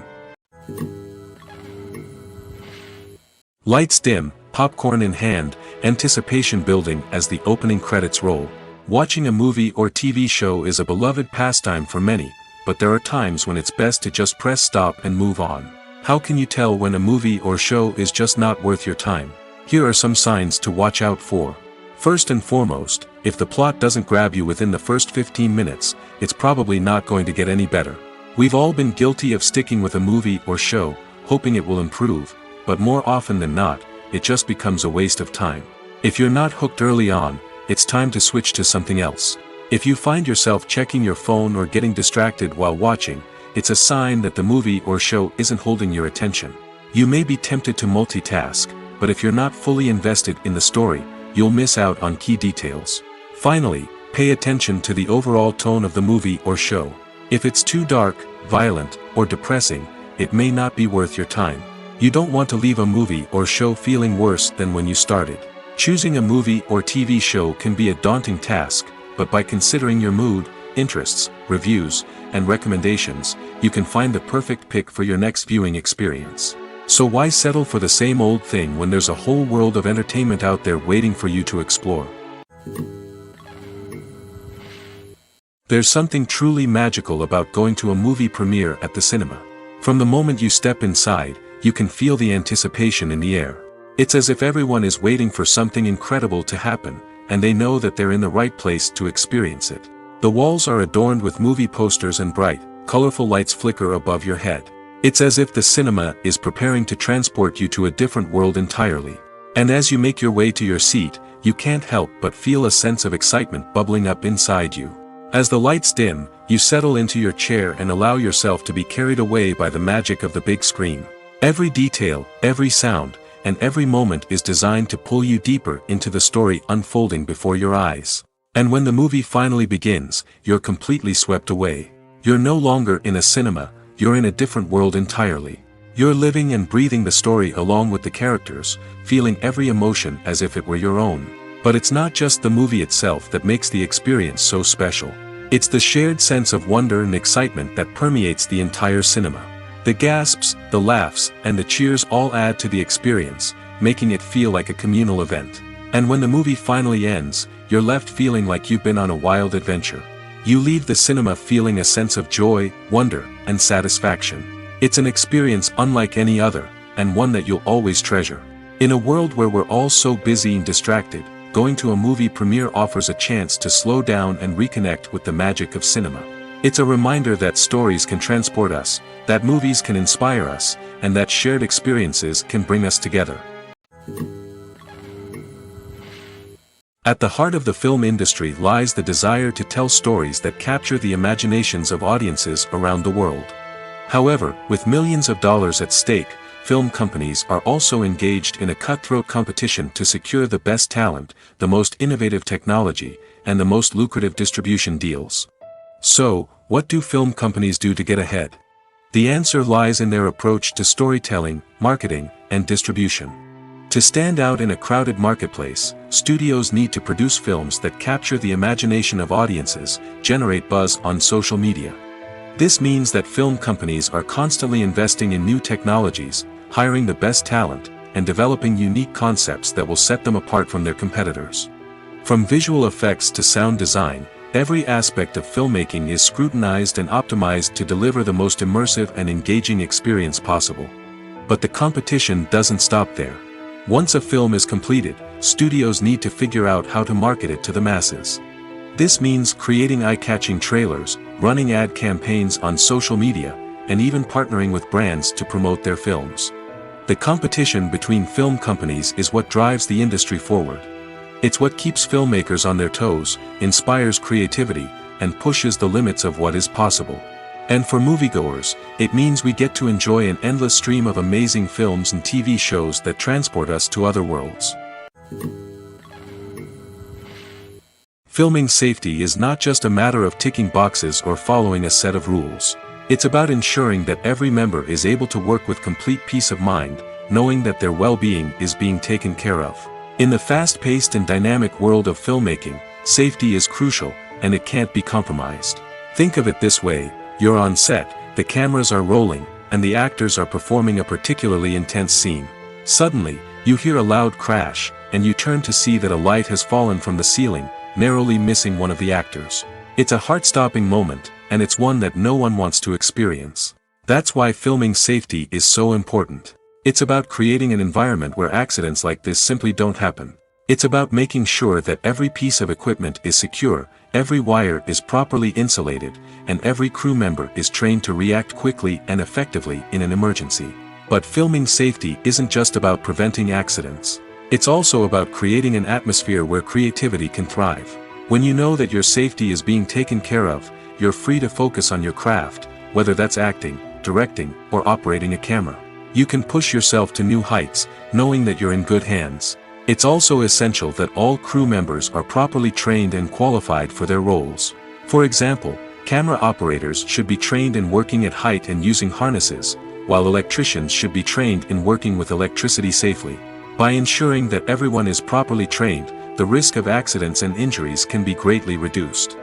[SPEAKER 1] Lights dim, popcorn in hand, anticipation building as the opening credits roll. Watching a movie or TV show is a beloved pastime for many, but there are times when it's best to just press stop and move on. How can you tell when a movie or show is just not worth your time? Here are some signs to watch out for. First and foremost, if the plot doesn't grab you within the first 15 minutes, it's probably not going to get any better. We've all been guilty of sticking with a movie or show, hoping it will improve, but more often than not, it just becomes a waste of time. If you're not hooked early on, it's time to switch to something else. If you find yourself checking your phone or getting distracted while watching, it's a sign that the movie or show isn't holding your attention. You may be tempted to multitask, but if you're not fully invested in the story, you'll miss out on key details. Finally, pay attention to the overall tone of the movie or show. If it's too dark, violent, or depressing, it may not be worth your time. You don't want to leave a movie or show feeling worse than when you started. Choosing a movie or TV show can be a daunting task, but by considering your mood, interests, reviews, and recommendations, you can find the perfect pick for your next viewing experience. So why settle for the same old thing when there's a whole world of entertainment out there waiting for you to explore? There's something truly magical about going to a movie premiere at the cinema. From the moment you step inside, you can feel the anticipation in the air. It's as if everyone is waiting for something incredible to happen, and they know that they're in the right place to experience it. The walls are adorned with movie posters and bright, colorful lights flicker above your head. It's as if the cinema is preparing to transport you to a different world entirely. And as you make your way to your seat, you can't help but feel a sense of excitement bubbling up inside you. As the lights dim, you settle into your chair and allow yourself to be carried away by the magic of the big screen. Every detail, every sound, and every moment is designed to pull you deeper into the story unfolding before your eyes. And when the movie finally begins, you're completely swept away. You're no longer in a cinema, you're in a different world entirely. You're living and breathing the story along with the characters, feeling every emotion as if it were your own. But it's not just the movie itself that makes the experience so special. It's the shared sense of wonder and excitement that permeates the entire cinema. The gasps, the laughs, and the cheers all add to the experience, making it feel like a communal event. And when the movie finally ends, you're left feeling like you've been on a wild adventure. You leave the cinema feeling a sense of joy, wonder, and satisfaction. It's an experience unlike any other, and one that you'll always treasure. In a world where we're all so busy and distracted, going to a movie premiere offers a chance to slow down and reconnect with the magic of cinema. It's a reminder that stories can transport us, that movies can inspire us, and that shared experiences can bring us together. At the heart of the film industry lies the desire to tell stories that capture the imaginations of audiences around the world. However, with millions of dollars at stake, film companies are also engaged in a cutthroat competition to secure the best talent, the most innovative technology, and the most lucrative distribution deals. So, what do film companies do to get ahead? The answer lies in their approach to storytelling, marketing, and distribution. To stand out in a crowded marketplace, studios need to produce films that capture the imagination of audiences, generate buzz on social media. This means that film companies are constantly investing in new technologies, hiring the best talent, and developing unique concepts that will set them apart from their competitors. From visual effects to sound design, every aspect of filmmaking is scrutinized and optimized to deliver the most immersive and engaging experience possible. But the competition doesn't stop there. Once a film is completed, studios need to figure out how to market it to the masses. This means creating eye-catching trailers, running ad campaigns on social media, and even partnering with brands to promote their films. The competition between film companies is what drives the industry forward. It's what keeps filmmakers on their toes, inspires creativity, and pushes the limits of what is possible. And for moviegoers, it means we get to enjoy an endless stream of amazing films and TV shows that transport us to other worlds. Filming safety is not just a matter of ticking boxes or following a set of rules. It's about ensuring that every member is able to work with complete peace of mind, knowing that their well-being is being taken care of. In the fast-paced and dynamic world of filmmaking, safety is crucial, and it can't be compromised. Think of it this way. You're on set, the cameras are rolling, and the actors are performing a particularly intense scene. Suddenly, You hear a loud crash, and you turn to see that a light has fallen from the ceiling, narrowly missing one of the actors. It's a heart-stopping moment, and it's one that no one wants to experience. That's why filming safety is so important. It's about creating an environment where accidents like this simply don't happen. It's about making sure that every piece of equipment is secure, every wire is properly insulated, and every crew member is trained to react quickly and effectively in an emergency. But filming safety isn't just about preventing accidents. It's also about creating an atmosphere where creativity can thrive. When you know that your safety is being taken care of, you're free to focus on your craft, whether that's acting, directing, or operating a camera. You can push yourself to new heights, knowing that you're in good hands. It's also essential that all crew members are properly trained and qualified for their roles. For example, camera operators should be trained in working at height and using harnesses, while electricians should be trained in working with electricity safely. By ensuring that everyone is properly trained, the risk of accidents and injuries can be greatly reduced.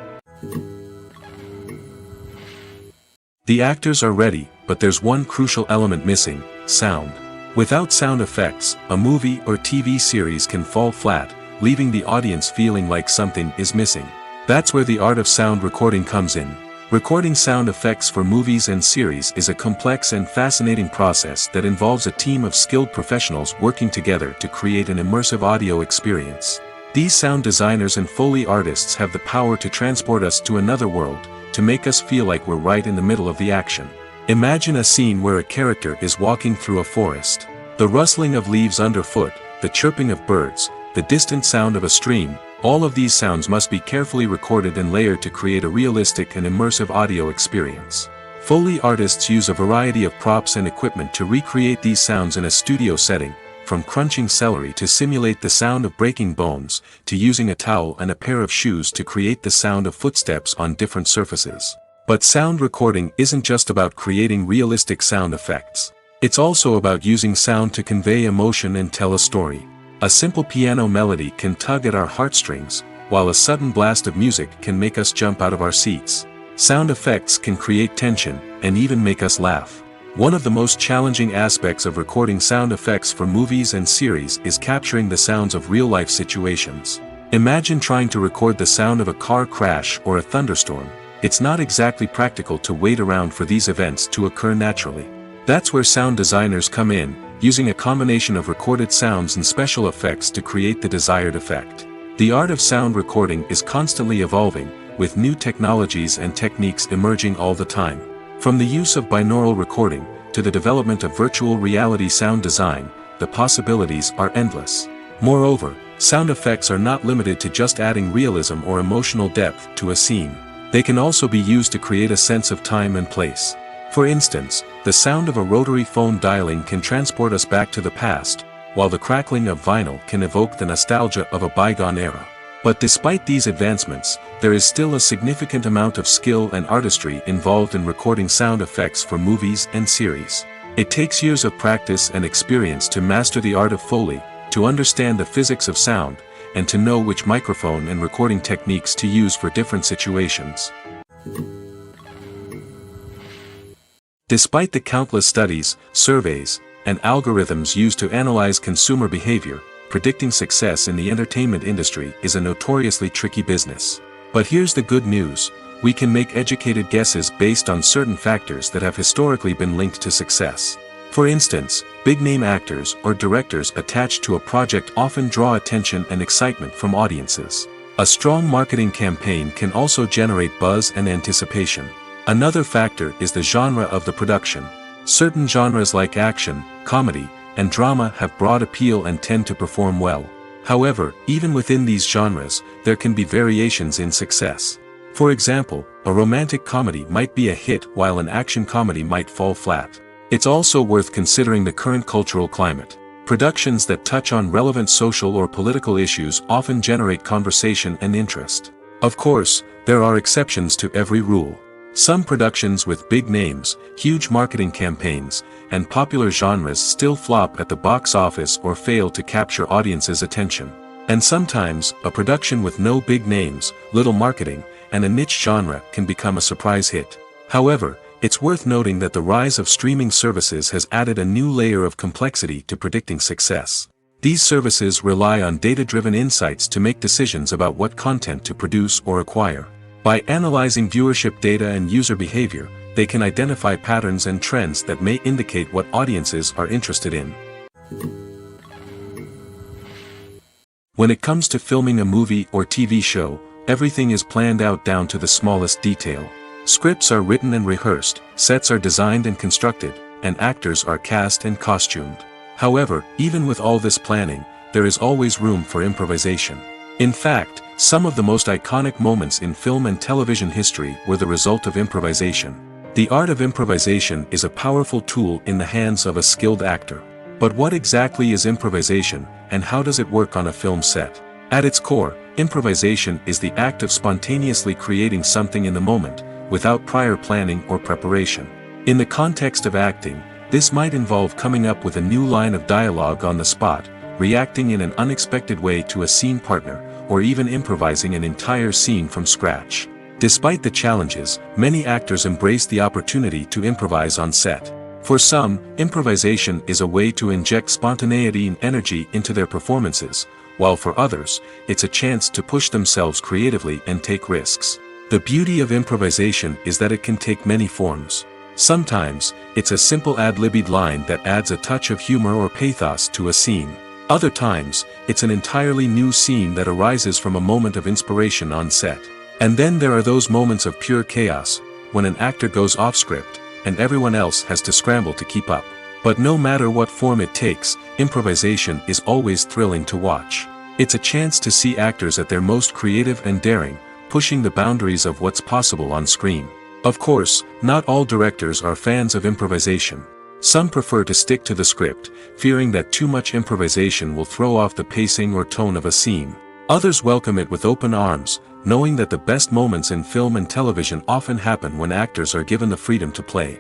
[SPEAKER 1] The actors are ready, but there's one crucial element missing: sound. Without sound effects, a movie or TV series can fall flat, leaving the audience feeling like something is missing. That's where the art of sound recording comes in. Recording sound effects for movies and series is a complex and fascinating process that involves a team of skilled professionals working together to create an immersive audio experience. These sound designers and Foley artists have the power to transport us to another world, to make us feel like we're right in the middle of the action. Imagine a scene where a character is walking through a forest. The rustling of leaves underfoot, the chirping of birds, the distant sound of a stream, all of these sounds must be carefully recorded and layered to create a realistic and immersive audio experience. Foley artists use a variety of props and equipment to recreate these sounds in a studio setting, from crunching celery to simulate the sound of breaking bones, to using a towel and a pair of shoes to create the sound of footsteps on different surfaces. But sound recording isn't just about creating realistic sound effects. It's also about using sound to convey emotion and tell a story. A simple piano melody can tug at our heartstrings, while a sudden blast of music can make us jump out of our seats. Sound effects can create tension, and even make us laugh. One of the most challenging aspects of recording sound effects for movies and series is capturing the sounds of real-life situations. Imagine trying to record the sound of a car crash or a thunderstorm. It's not exactly practical to wait around for these events to occur naturally. That's where sound designers come in, using a combination of recorded sounds and special effects to create the desired effect. The art of sound recording is constantly evolving, with new technologies and techniques emerging all the time. From the use of binaural recording, to the development of virtual reality sound design, the possibilities are endless. Moreover, sound effects are not limited to just adding realism or emotional depth to a scene. They can also be used to create a sense of time and place. For instance, the sound of a rotary phone dialing can transport us back to the past, while the crackling of vinyl can evoke the nostalgia of a bygone era. But despite these advancements, there is still a significant amount of skill and artistry involved in recording sound effects for movies and series. It takes years of practice and experience to master the art of Foley, to understand the physics of sound, and to know which microphone and recording techniques to use for different situations. Despite the countless studies, surveys, and algorithms used to analyze consumer behavior, predicting success in the entertainment industry is a notoriously tricky business. But here's the good news: we can make educated guesses based on certain factors that have historically been linked to success. For instance, big-name actors or directors attached to a project often draw attention and excitement from audiences. A strong marketing campaign can also generate buzz and anticipation. Another factor is the genre of the production. Certain genres like action, comedy, and drama have broad appeal and tend to perform well. However, even within these genres, there can be variations in success. For example, a romantic comedy might be a hit while an action comedy might fall flat. It's also worth considering the current cultural climate. Productions that touch on relevant social or political issues often generate conversation and interest. Of course, there are exceptions to every rule. Some productions with big names, huge marketing campaigns, and popular genres still flop at the box office or fail to capture audiences' attention. And sometimes, a production with no big names, little marketing, and a niche genre can become a surprise hit. However, it's worth noting that the rise of streaming services has added a new layer of complexity to predicting success. These services rely on data-driven insights to make decisions about what content to produce or acquire. By analyzing viewership data and user behavior, they can identify patterns and trends that may indicate what audiences are interested in. When it comes to filming a movie or TV show, everything is planned out down to the smallest detail. Scripts are written and rehearsed, sets are designed and constructed, and actors are cast and costumed. However, even with all this planning, there is always room for improvisation. In fact, some of the most iconic moments in film and television history were the result of improvisation. The art of improvisation is a powerful tool in the hands of a skilled actor. But what exactly is improvisation, and how does it work on a film set? At its core, improvisation is the act of spontaneously creating something in the moment, without prior planning or preparation. In the context of acting, this might involve coming up with a new line of dialogue on the spot, reacting in an unexpected way to a scene partner, or even improvising an entire scene from scratch. Despite the challenges, many actors embrace the opportunity to improvise on set. For some, improvisation is a way to inject spontaneity and energy into their performances, while for others, it's a chance to push themselves creatively and take risks. The beauty of improvisation is that it can take many forms. Sometimes, it's a simple ad-libbed line that adds a touch of humor or pathos to a scene. Other times, it's an entirely new scene that arises from a moment of inspiration on set. And then there are those moments of pure chaos, when an actor goes off script, and everyone else has to scramble to keep up. But no matter what form it takes, improvisation is always thrilling to watch. It's a chance to see actors at their most creative and daring, pushing the boundaries of what's possible on screen. Of course, not all directors are fans of improvisation. Some prefer to stick to the script, fearing that too much improvisation will throw off the pacing or tone of a scene. Others welcome it with open arms, knowing that the best moments in film and television often happen when actors are given the freedom to play.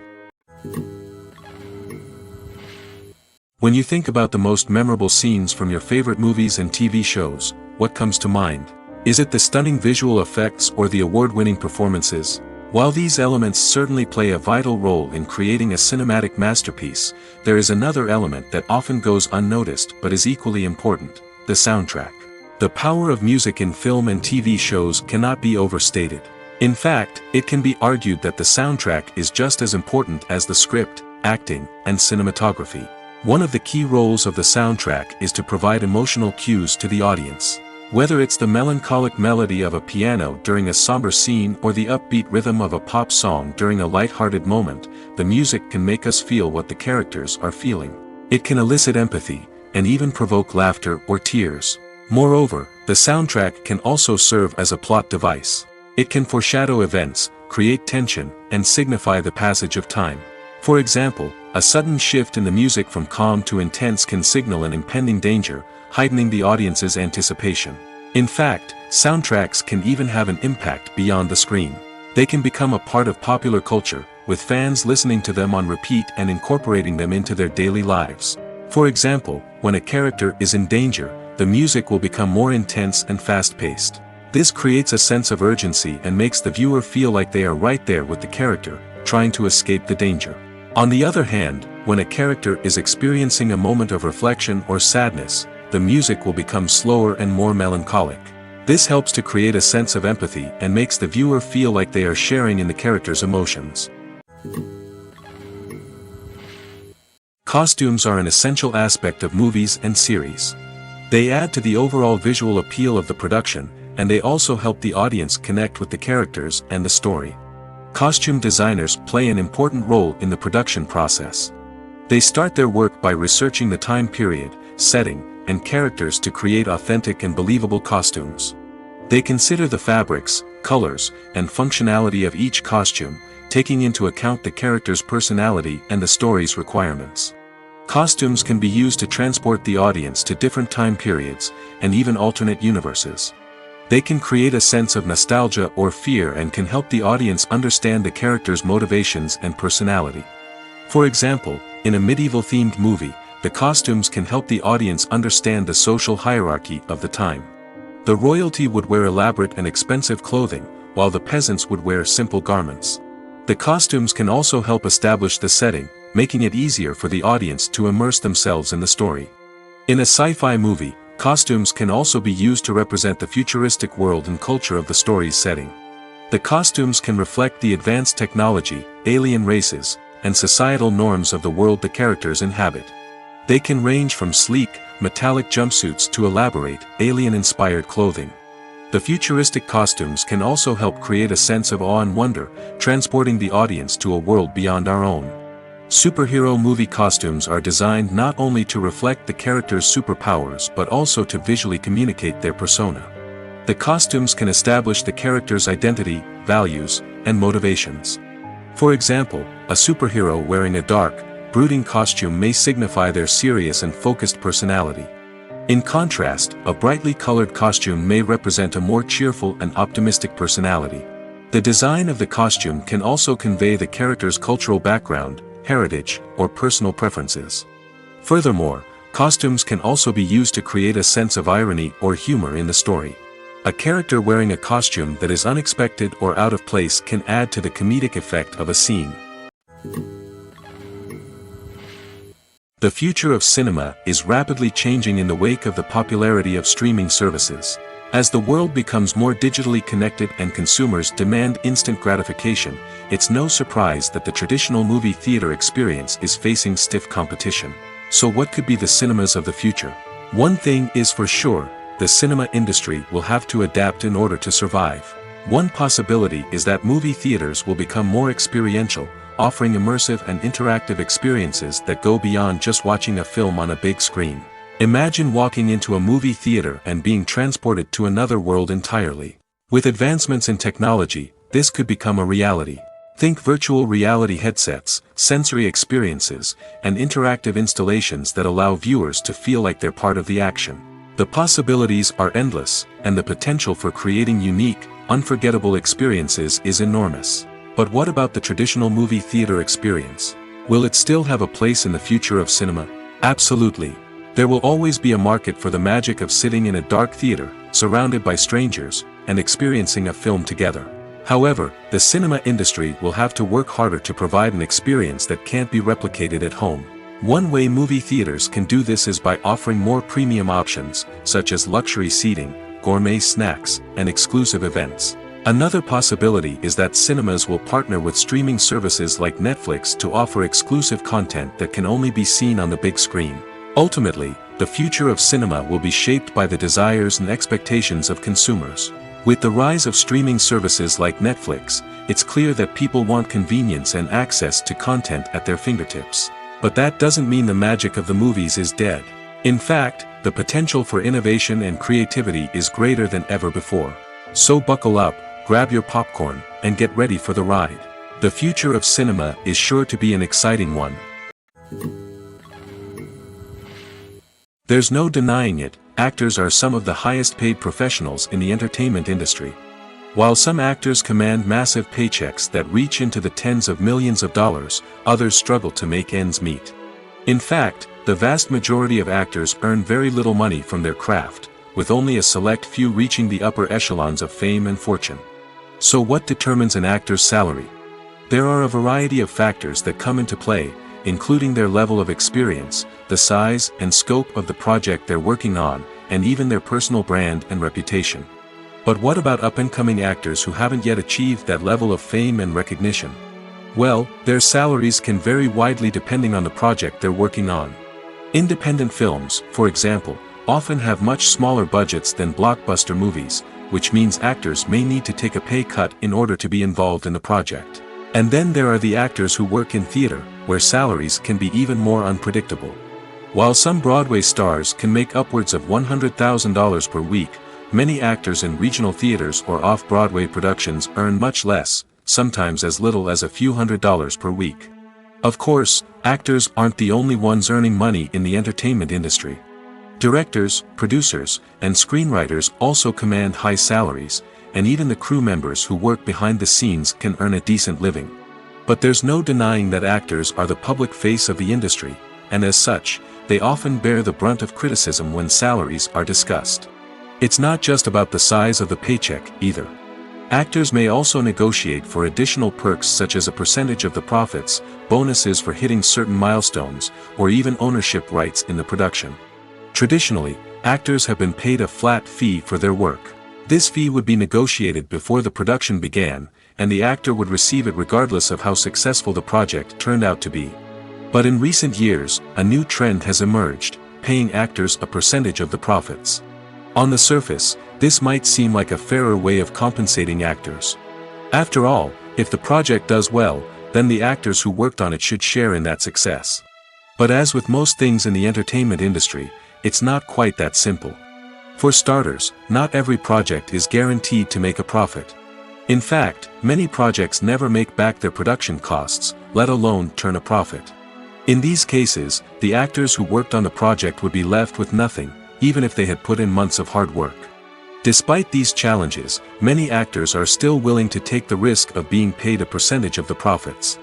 [SPEAKER 1] When you think about the most memorable scenes from your favorite movies and TV shows, what comes to mind? Is it the stunning visual effects or the award-winning performances? While these elements certainly play a vital role in creating a cinematic masterpiece, there is another element that often goes unnoticed but is equally important: the soundtrack. The power of music in film and TV shows cannot be overstated. In fact, it can be argued that the soundtrack is just as important as the script, acting, and cinematography. One of the key roles of the soundtrack is to provide emotional cues to the audience. Whether it's the melancholic melody of a piano during a somber scene or the upbeat rhythm of a pop song during a light-hearted moment, the music can make us feel what the characters are feeling. It can elicit empathy, and even provoke laughter or tears. Moreover, the soundtrack can also serve as a plot device. It can foreshadow events, create tension, and signify the passage of time. For example, a sudden shift in the music from calm to intense can signal an impending danger, heightening the audience's anticipation. In fact, soundtracks can even have an impact beyond the screen. They can become a part of popular culture, with fans listening to them on repeat and incorporating them into their daily lives. For example, when a character is in danger, the music will become more intense and fast-paced. This creates a sense of urgency and makes the viewer feel like they are right there with the character, trying to escape the danger. On the other hand, when a character is experiencing a moment of reflection or sadness, the music will become slower and more melancholic. This helps to create a sense of empathy and makes the viewer feel like they are sharing in the character's emotions. Costumes are an essential aspect of movies and series. They add to the overall visual appeal of the production, and they also help the audience connect with the characters and the story. Costume designers play an important role in the production process. They start their work by researching the time period, setting, and characters to create authentic and believable costumes. They consider the fabrics, colors, and functionality of each costume, taking into account the character's personality and the story's requirements. Costumes can be used to transport the audience to different time periods, and even alternate universes. They can create a sense of nostalgia or fear and can help the audience understand the character's motivations and personality. For example, in a medieval-themed movie, the costumes can help the audience understand the social hierarchy of the time. The royalty would wear elaborate and expensive clothing, while the peasants would wear simple garments. The costumes can also help establish the setting, making it easier for the audience to immerse themselves in the story. In a sci-fi movie, costumes can also be used to represent the futuristic world and culture of the story's setting. The costumes can reflect the advanced technology, alien races, and societal norms of the world the characters inhabit. They can range from sleek, metallic jumpsuits to elaborate, alien-inspired clothing. The futuristic costumes can also help create a sense of awe and wonder, transporting the audience to a world beyond our own. Superhero movie costumes are designed not only to reflect the character's superpowers but also to visually communicate their persona. The costumes can establish the character's identity, values, and motivations. For example, a superhero wearing a dark, brooding costume may signify their serious and focused personality. In contrast, a brightly colored costume may represent a more cheerful and optimistic personality. The design of the costume can also convey the character's cultural background, heritage, or personal preferences. Furthermore, costumes can also be used to create a sense of irony or humor in the story. A character wearing a costume that is unexpected or out of place can add to the comedic effect of a scene. The future of cinema is rapidly changing in the wake of the popularity of streaming services. As the world becomes more digitally connected and consumers demand instant gratification, it's no surprise that the traditional movie theater experience is facing stiff competition. So what could be the cinemas of the future? One thing is for sure, the cinema industry will have to adapt in order to survive. One possibility is that movie theaters will become more experiential, offering immersive and interactive experiences that go beyond just watching a film on a big screen. Imagine walking into a movie theater and being transported to another world entirely. With advancements in technology, this could become a reality. Think virtual reality headsets, sensory experiences, and interactive installations that allow viewers to feel like they're part of the action. The possibilities are endless, and the potential for creating unique, unforgettable experiences is enormous. But what about the traditional movie theater experience? Will it still have a place in the future of cinema? Absolutely. There will always be a market for the magic of sitting in a dark theater, surrounded by strangers, and experiencing a film together. However, the cinema industry will have to work harder to provide an experience that can't be replicated at home. One way movie theaters can do this is by offering more premium options, such as luxury seating, gourmet snacks, and exclusive events. Another possibility is that cinemas will partner with streaming services like Netflix to offer exclusive content that can only be seen on the big screen. Ultimately, the future of cinema will be shaped by the desires and expectations of consumers. With the rise of streaming services like Netflix, it's clear that people want convenience and access to content at their fingertips. But that doesn't mean the magic of the movies is dead. In fact, the potential for innovation and creativity is greater than ever before. So buckle up, grab your popcorn, and get ready for the ride. The future of cinema is sure to be an exciting one. There's no denying it, actors are some of the highest paid professionals in the entertainment industry. While some actors command massive paychecks that reach into the tens of millions of dollars, others struggle to make ends meet. In fact, the vast majority of actors earn very little money from their craft, with only a select few reaching the upper echelons of fame and fortune. So what determines an actor's salary? There are a variety of factors that come into play, including their level of experience, the size and scope of the project they're working on, and even their personal brand and reputation. But what about up-and-coming actors who haven't yet achieved that level of fame and recognition? Well, their salaries can vary widely depending on the project they're working on. Independent films, for example, often have much smaller budgets than blockbuster movies, which means actors may need to take a pay cut in order to be involved in the project. And then there are the actors who work in theater, where salaries can be even more unpredictable. While some Broadway stars can make upwards of $100,000 per week, many actors in regional theaters or off-Broadway productions earn much less, sometimes as little as a few $100s per week. Of course, actors aren't the only ones earning money in the entertainment industry. Directors, producers, and screenwriters also command high salaries, and even the crew members who work behind the scenes can earn a decent living. But there's no denying that actors are the public face of the industry, and as such, they often bear the brunt of criticism when salaries are discussed. It's not just about the size of the paycheck, either. Actors may also negotiate for additional perks such as a percentage of the profits, bonuses for hitting certain milestones, or even ownership rights in the production. Traditionally, actors have been paid a flat fee for their work. This fee would be negotiated before the production began, and the actor would receive it regardless of how successful the project turned out to be. But in recent years, a new trend has emerged, paying actors a percentage of the profits. On the surface, this might seem like a fairer way of compensating actors. After all, if the project does well, then the actors who worked on it should share in that success. But as with most things in the entertainment industry, it's not quite that simple. For starters, not every project is guaranteed to make a profit. In fact, many projects never make back their production costs, let alone turn a profit. In these cases, the actors who worked on the project would be left with nothing, even if they had put in months of hard work. Despite these challenges, many actors are still willing to take the risk of being paid a percentage of the profits.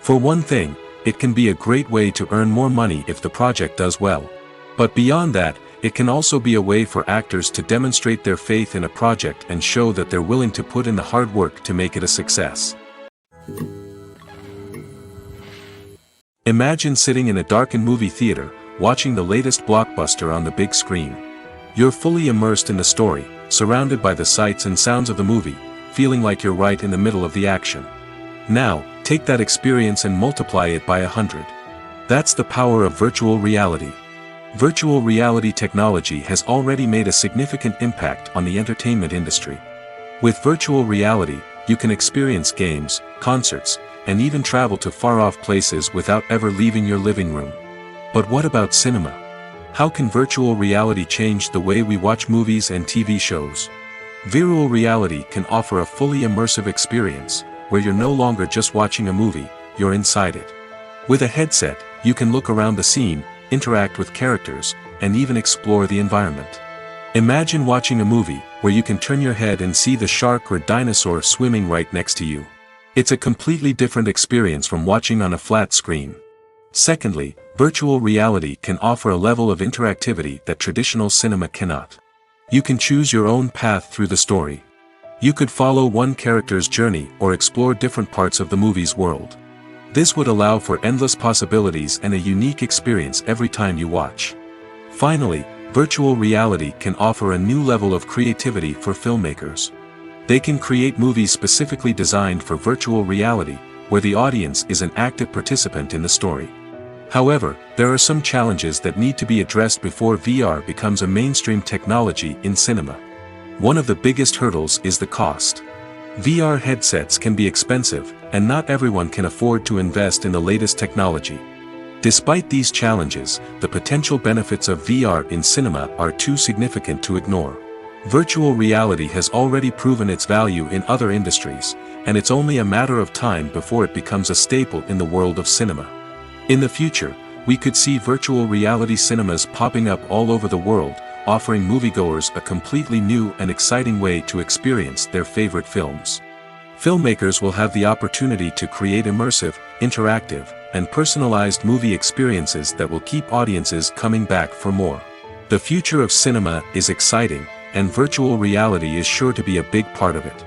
[SPEAKER 1] For one thing, it can be a great way to earn more money if the project does well. But beyond that, it can also be a way for actors to demonstrate their faith in a project and show that they're willing to put in the hard work to make it a success. Imagine sitting in a darkened movie theater, watching the latest blockbuster on the big screen. You're fully immersed in the story, surrounded by the sights and sounds of the movie, feeling like you're right in the middle of the action. Now, take that experience and multiply it by 100. That's the power of virtual reality. Virtual reality technology has already made a significant impact on the entertainment industry. With virtual reality, you can experience games, concerts, and even travel to far-off places without ever leaving your living room. But what about cinema? How can virtual reality change the way we watch movies and TV shows? Virtual reality can offer a fully immersive experience, where you're no longer just watching a movie, you're inside it. With a headset, you can look around the scene, interact with characters, and even explore the environment. Imagine watching a movie where you can turn your head and see the shark or dinosaur swimming right next to you. It's a completely different experience from watching on a flat screen. Secondly, virtual reality can offer a level of interactivity that traditional cinema cannot. You can choose your own path through the story. You could follow one character's journey or explore different parts of the movie's world. This would allow for endless possibilities and a unique experience every time you watch. Finally, virtual reality can offer a new level of creativity for filmmakers. They can create movies specifically designed for virtual reality, where the audience is an active participant in the story. However, there are some challenges that need to be addressed before VR becomes a mainstream technology in cinema. One of the biggest hurdles is the cost. VR headsets can be expensive, and not everyone can afford to invest in the latest technology. Despite these challenges, the potential benefits of VR in cinema are too significant to ignore. Virtual reality has already proven its value in other industries, and it's only a matter of time before it becomes a staple in the world of cinema. In the future, we could see virtual reality cinemas popping up all over the world, offering moviegoers a completely new and exciting way to experience their favorite films. Filmmakers will have the opportunity to create immersive, interactive, and personalized movie experiences that will keep audiences coming back for more. The future of cinema is exciting, and virtual reality is sure to be a big part of it.